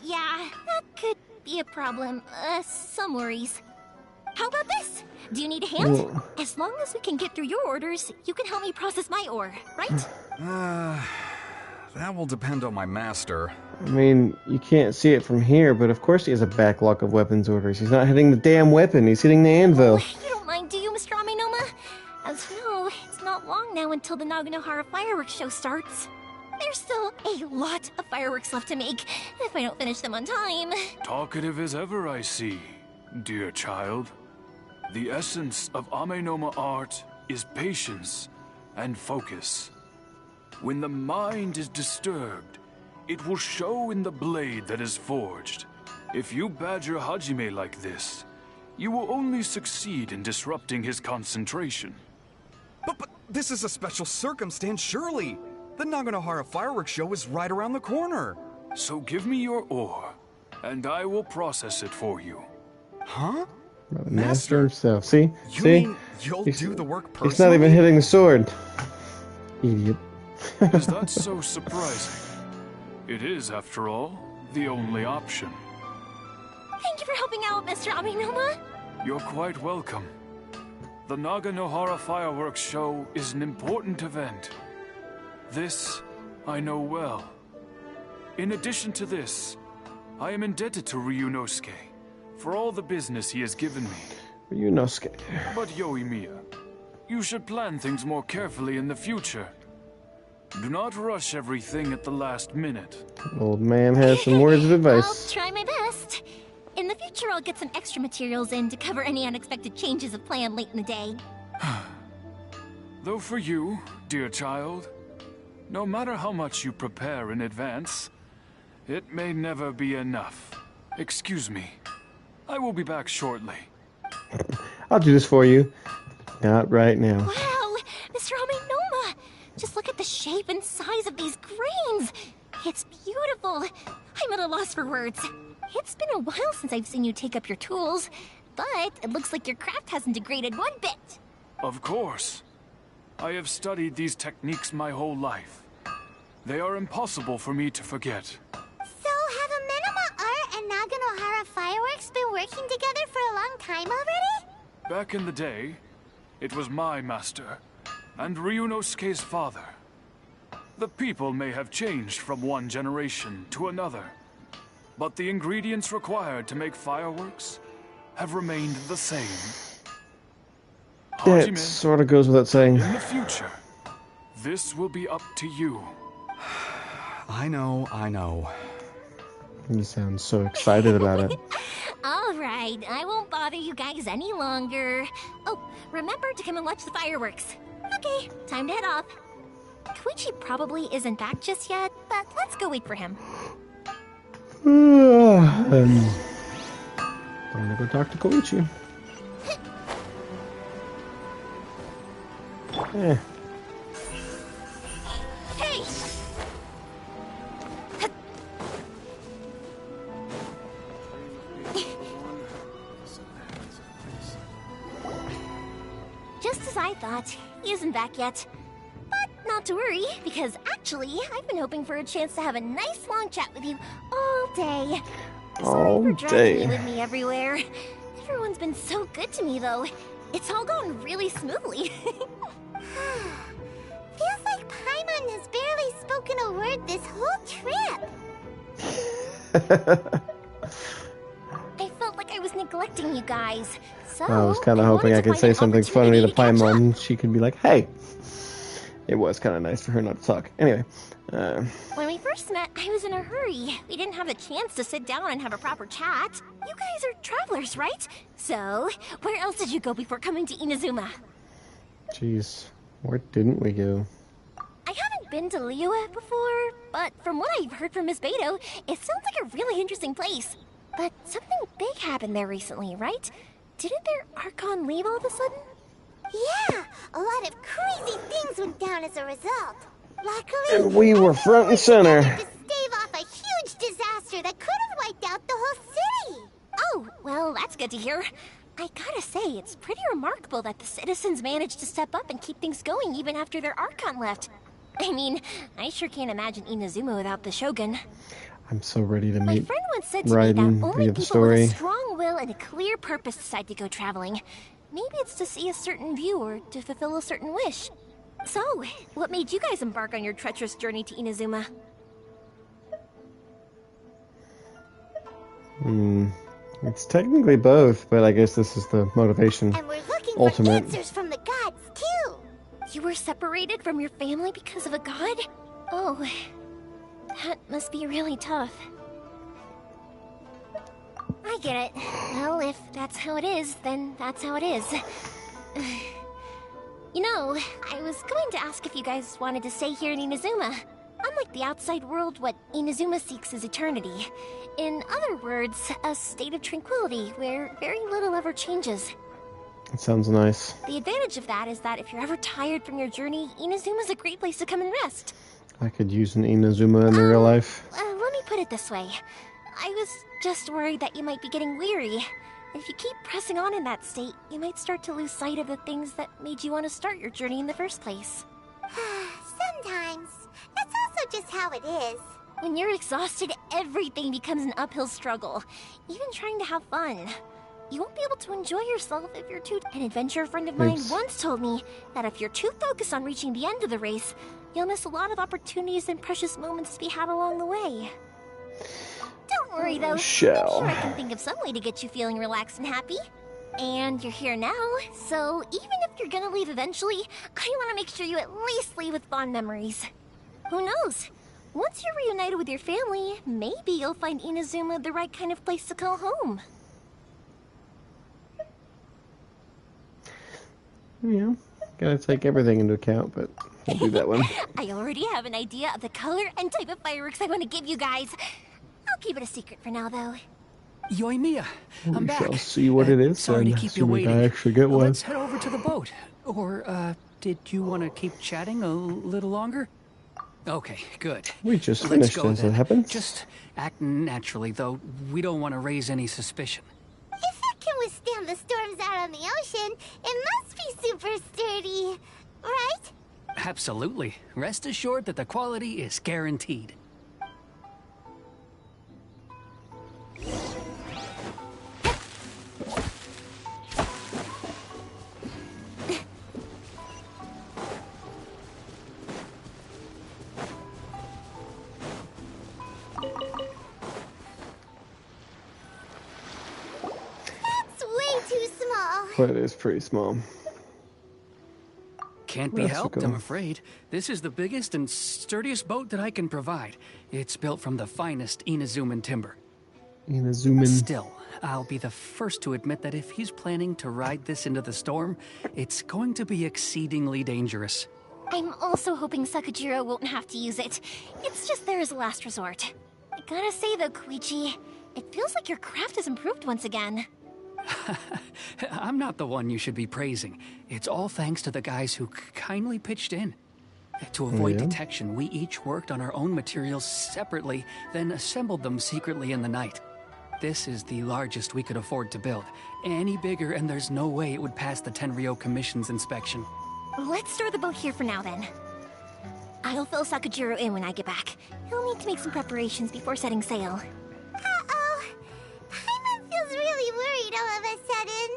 yeah, that could be a problem. Some worries. How about this? Do you need a hand? Well- As long as we can get through your orders, you can help me process my ore, right? That will depend on my master. I mean, you can't see it from here, but of course he has a backlog of weapons orders. He's not hitting the damn weapon, he's hitting the anvil. You don't mind, do you, Mr. Aminoma? As you know, it's not long now until the Naganohara fireworks show starts. There's still a lot of fireworks left to make, if I don't finish them on time. Talkative as ever, I see, dear child. The essence of Amenoma art is patience and focus. When the mind is disturbed, it will show in the blade that is forged. If you badger Hajime like this, you will only succeed in disrupting his concentration. But this is a special circumstance, surely. The Naganohara fireworks show is right around the corner. So give me your ore, and I will process it for you. Huh? The master himself. See? You See? mean you'll do the work personally? He's not even hitting the sword. Idiot. Is that so surprising? It is, after all, the only option. Thank you for helping out, Mr. Aminoma. You're quite welcome. The Naganohara fireworks show is an important event. This I know well. In addition to this, I am indebted to Ryunosuke for all the business he has given me. Ryunosuke. But Yoimiya, you should plan things more carefully in the future. Do not rush everything at the last minute. Old man has some words of I'll advice. try my best. In the future, I'll get some extra materials in to cover any unexpected changes of plan late in the day. Though for you, dear child, no matter how much you prepare in advance, it may never be enough. Excuse me. I will be back shortly. I'll do this for you. Not right now. Wow, Mr. Aminoma! Just look at the shape and size of these grains. It's beautiful. I'm at a loss for words. It's been a while since I've seen you take up your tools, but it looks like your craft hasn't degraded one bit. Of course. I have studied these techniques my whole life. They are impossible for me to forget. So have Amenoma Art and Naganohara Fireworks been working together for a long time already? Back in the day, it was my master, and Ryunosuke's father. The people may have changed from one generation to another, but the ingredients required to make fireworks have remained the same. That Hajime, sort of goes without saying. in the future, This will be up to you. I know. You sound so excited about it. All right, I won't bother you guys any longer. Oh, remember to come and watch the fireworks. Okay, time to head off. Koichi probably isn't back just yet, but let's go wait for him. I'm gonna go talk to Koichi. Hey! Just as I thought, he isn't back yet. But not to worry, because actually, I've been hoping for a chance to have a nice long chat with you all day. Sorry for dragging you with me everywhere. Everyone's been so good to me, though. It's all gone really smoothly. Feels like Paimon has barely spoken a word this whole trip. I felt like I was neglecting you guys. So I was kind of hoping I could say something funny to Paimon. She could be like, hey. It was kind of nice for her not to talk. Anyway. When we first met, I was in a hurry. We didn't have a chance to sit down and have a proper chat. You guys are travelers, right? So, where else did you go before coming to Inazuma? Jeez. Where didn't we go? I haven't been to Liyue before, but from what I've heard from Miss Beto, it sounds like a really interesting place. But something big happened there recently, right? Didn't their Archon leave all of a sudden? Yeah, a lot of crazy things went down as a result. Luckily, And we were front and center. to stave off a huge disaster that could have wiped out the whole city. Oh, well, that's good to hear. I gotta say, it's pretty remarkable that the citizens managed to step up and keep things going even after their Archon left. I mean, I sure can't imagine Inazuma without the Shogun. I'm so ready to My meet friend once said to me Raiden that only via the people with story. a strong will and a clear purpose decide to go traveling. Maybe it's to see a certain view or to fulfill a certain wish. So, what made you guys embark on your treacherous journey to Inazuma? It's technically both, but I guess this is the motivation. And we're looking Ultimate. for answers from the gods, too. You were separated from your family because of a god? Oh, that must be really tough. I get it. Well, if that's how it is, then that's how it is. You know, I was going to ask if you guys wanted to stay here in Inazuma. Unlike the outside world, what Inazuma seeks is eternity. In other words, a state of tranquility where very little ever changes. It sounds nice. The advantage of that is that if you're ever tired from your journey, Inazuma's a great place to come and rest. I could use an Inazuma in the real life. Let me put it this way. I was just worried that you might be getting weary. If you keep pressing on in that state, you might start to lose sight of the things that made you want to start your journey in the first place. Sometimes. That's also just how it is. When you're exhausted, everything becomes an uphill struggle. Even trying to have fun. You won't be able to enjoy yourself if you're too... An adventure friend of mine once told me that if you're too focused on reaching the end of the race, you'll miss a lot of opportunities and precious moments to be had along the way. Don't worry, though. I'm sure I can think of some way to get you feeling relaxed and happy. And you're here now, so even if you're gonna leave eventually, I want to make sure you at least leave with fond memories. Who knows? Once you're reunited with your family, maybe you'll find Inazuma the right kind of place to call home. Yeah, gotta take everything into account, but we'll do that one. I already have an idea of the color and type of fireworks I want to give you guys. I'll keep it a secret for now, though. Yoimiya, I'm We back. shall see what it is, Sorry and to keep you assuming waiting. I actually get one. Let's head over to the boat. Or, did you want to keep chatting a little longer? Okay, good. We just Let's finished go as then. it happens. Just act naturally, though. We don't want to raise any suspicion. If it can withstand the storms out on the ocean, it must be super sturdy, right? Absolutely. Rest assured that the quality is guaranteed. That's way too small. But it is pretty small. Can't be That's helped, cool. I'm afraid. This is the biggest and sturdiest boat that I can provide. It's built from the finest Inazuman timber. Inazuman. Still, I'll be the first to admit that if he's planning to ride this into the storm, it's going to be exceedingly dangerous. I'm also hoping Sakajiro won't have to use it. It's just there as a last resort. I gotta say though, Koichi, it feels like your craft has improved once again. I'm not the one you should be praising. It's all thanks to the guys who kindly pitched in. To avoid detection, we each worked on our own materials separately, then assembled them secretly in the night. This is the largest we could afford to build. Any bigger and there's no way it would pass the Tenryou Commission's inspection. Let's store the boat here for now then. I'll fill Sakajiro in when I get back. He'll need to make some preparations before setting sail. Uh-oh. Paimon feels really worried all of a sudden.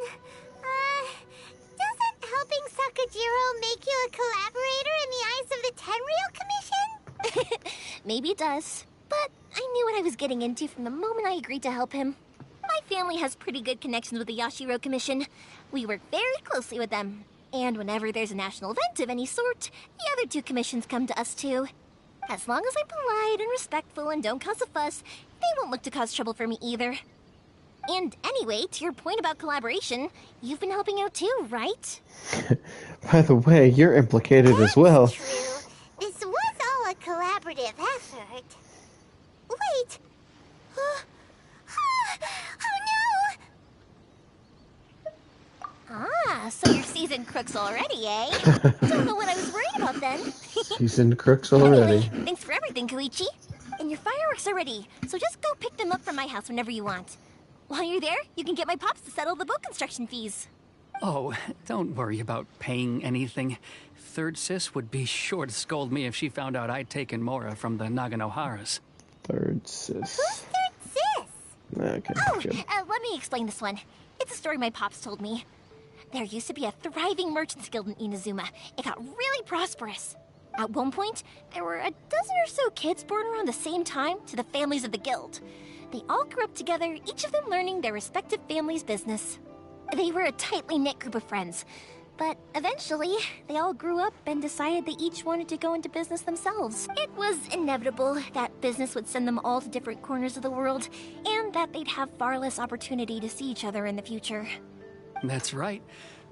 Doesn't helping Sakajiro make you a collaborator in the eyes of the Tenryou Commission? Maybe it does, but I knew what I was getting into from the moment I agreed to help him. My family has pretty good connections with the Yashiro Commission. We work very closely with them. And whenever there's a national event of any sort, the other two commissions come to us too. As long as I'm polite and respectful and don't cause a fuss, they won't look to cause trouble for me either. And anyway, to your point about collaboration, you've been helping out too, right? By the way, you're implicated as well. True. This was all a collaborative effort. Wait. Oh no! Ah, so you're seasoned crooks already, eh? Don't know what I was worried about then. Seasoned crooks already. Anyway, thanks for everything, Koichi. And your fireworks are ready, so just go pick them up from my house whenever you want. While you're there, you can get my pops to settle the boat construction fees. Oh, don't worry about paying anything. Third Sis would be sure to scold me if she found out I'd taken Mora from the Naganoharas. Third Sis. Who's Third Sis? Okay, good. Let me explain this one. It's a story my pops told me. There used to be a thriving merchants guild in Inazuma. It got really prosperous. At one point, there were a dozen or so kids born around the same time to the families of the guild. They all grew up together, each of them learning their respective family's business. They were a tightly knit group of friends. But eventually, they all grew up and decided they each wanted to go into business themselves. It was inevitable that business would send them all to different corners of the world, and that they'd have far less opportunity to see each other in the future. That's right.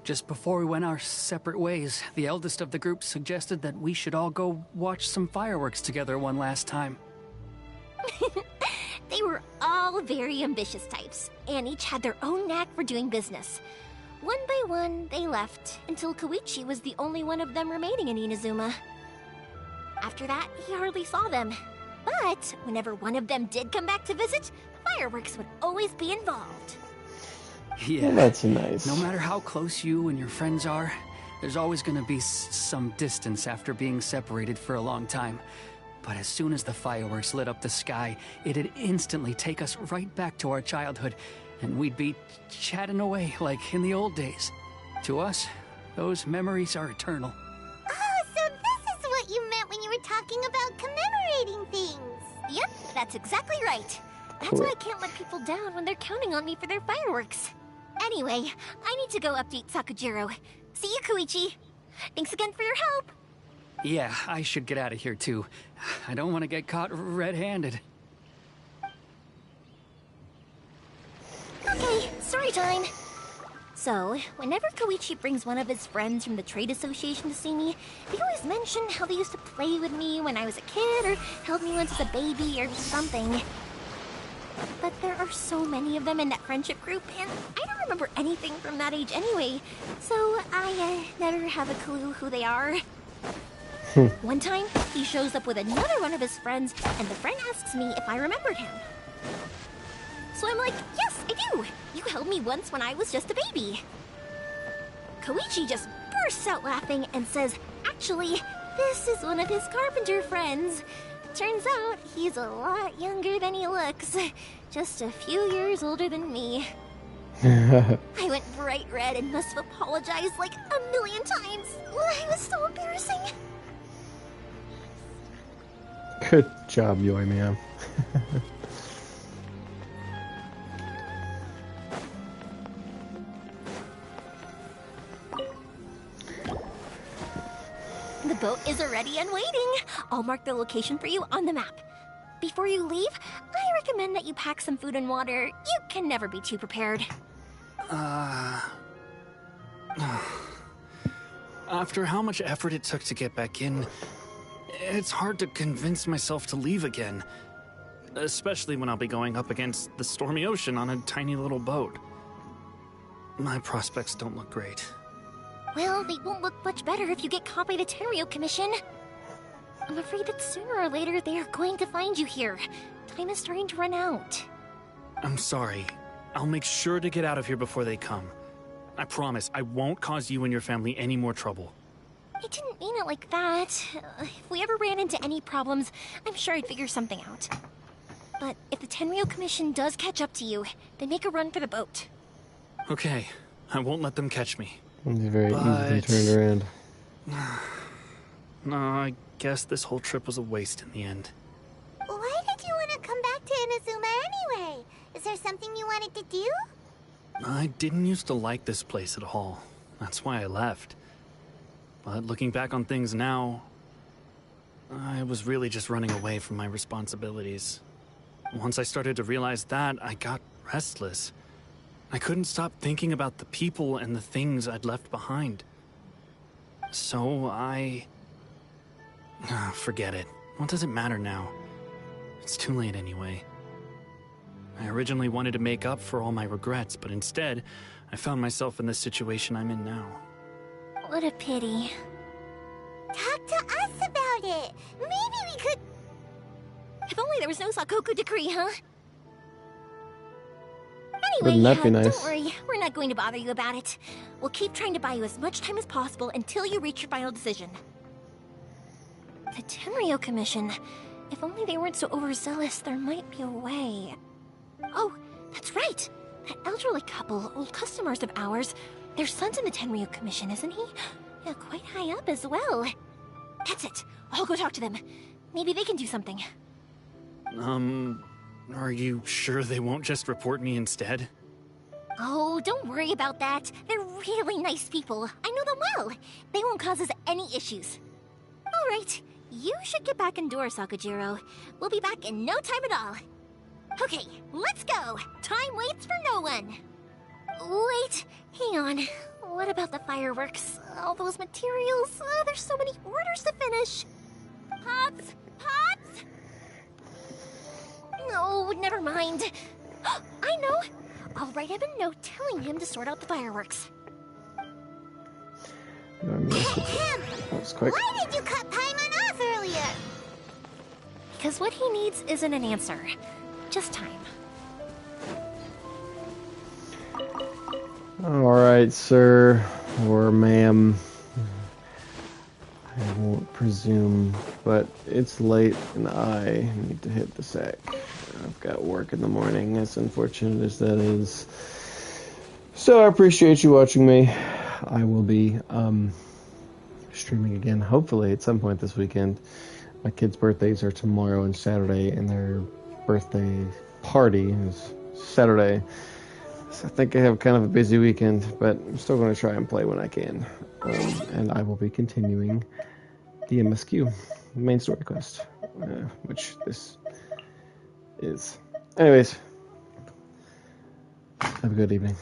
Just before we went our separate ways, the eldest of the group suggested that we should all go watch some fireworks together one last time. They were all very ambitious types, and each had their own knack for doing business. One by one, they left, until Koichi was the only one of them remaining in Inazuma. After that, he hardly saw them. But whenever one of them did come back to visit, fireworks would always be involved. Yeah, Well, that's nice. No matter how close you and your friends are, there's always going to be some distance after being separated for a long time. But as soon as the fireworks lit up the sky, it'd instantly take us right back to our childhood, and we'd be chatting away like in the old days. To us, those memories are eternal. Oh, so this is what you meant when you were talking about commemorating things. Yep, that's exactly right. That's why I can't let people down when they're counting on me for their fireworks. Anyway, I need to go update Sakajiro. See you, Koichi. Thanks again for your help. Yeah, I should get out of here too. I don't want to get caught red-handed. Okay, story time. So, whenever Koichi brings one of his friends from the trade association to see me, they always mention how they used to play with me when I was a kid, or held me once as a baby, or something. But there are so many of them in that friendship group, and I don't remember anything from that age anyway, so I never have a clue who they are. One time, he shows up with another one of his friends, and the friend asks me if I remembered him. So I'm like, yes, I do! You held me once when I was just a baby. Koichi just bursts out laughing and says, actually, this is one of his carpenter friends. Turns out, he's a lot younger than he looks. Just a few years older than me. I went bright red and must have apologized like 1,000,000 times. It was so embarrassing. Good job, Yoimiya. The boat is ready and waiting. I'll mark the location for you on the map. Before you leave, I recommend that you pack some food and water. You can never be too prepared. After how much effort it took to get back in, it's hard to convince myself to leave again. Especially when I'll be going up against the stormy ocean on a tiny little boat. My prospects don't look great. Well, they won't look much better if you get caught by the Tenryou Commission. I'm afraid that sooner or later they are going to find you here. Time is starting to run out. I'm sorry. I'll make sure to get out of here before they come. I promise I won't cause you and your family any more trouble. I didn't mean it like that. If we ever ran into any problems, I'm sure I'd figure something out. But if the Tenryou Commission does catch up to you, they make a run for the boat. Okay, I won't let them catch me. It's very easily turned around. No, I guess this whole trip was a waste in the end. Why did you want to come back to Inazuma anyway? Is there something you wanted to do? I didn't used to like this place at all. That's why I left. But looking back on things now, I was really just running away from my responsibilities. Once I started to realize that, I got restless. I couldn't stop thinking about the people and the things I'd left behind. So forget it. What does it matter now? It's too late anyway. I originally wanted to make up for all my regrets, but instead, I found myself in the situation I'm in now. What a pity. Talk to us about it. Maybe we could... If only there was no Sakoku decree, huh? Wouldn't that be nice? Don't worry, we're not going to bother you about it. We'll keep trying to buy you as much time as possible until you reach your final decision. The Tenryou Commission. If only they weren't so overzealous, there might be a way. Oh, that's right! That elderly couple, old customers of ours, their son's in the Tenryou Commission, isn't he? Yeah, quite high up as well. That's it. I'll go talk to them. Maybe they can do something. Are you sure they won't just report me instead? Oh, don't worry about that. They're really nice people. I know them well. They won't cause us any issues. All right, you should get back indoors, Sakujiro. We'll be back in no time at all. Okay, let's go. Time waits for no one. Wait, hang on. What about the fireworks? All those materials? There's so many orders to finish. Pops! Pops! No, never mind. I know. I'll write him a note telling him to sort out the fireworks. Him! That was quick. Why did you cut Paimon off earlier? Because what he needs isn't an answer. Just time. Alright, sir. Or ma'am. I won't presume, but it's late and I need to hit the sack. I've got work in the morning, as unfortunate as that is. So I appreciate you watching me. I will be streaming again, hopefully at some point this weekend. My kids' birthdays are tomorrow and Saturday, and their birthday party is Saturday. So I think I have kind of a busy weekend, but I'm still going to try and play when I can. And I will be continuing the MSQ, the main story quest, which this is. Anyways, have a good evening.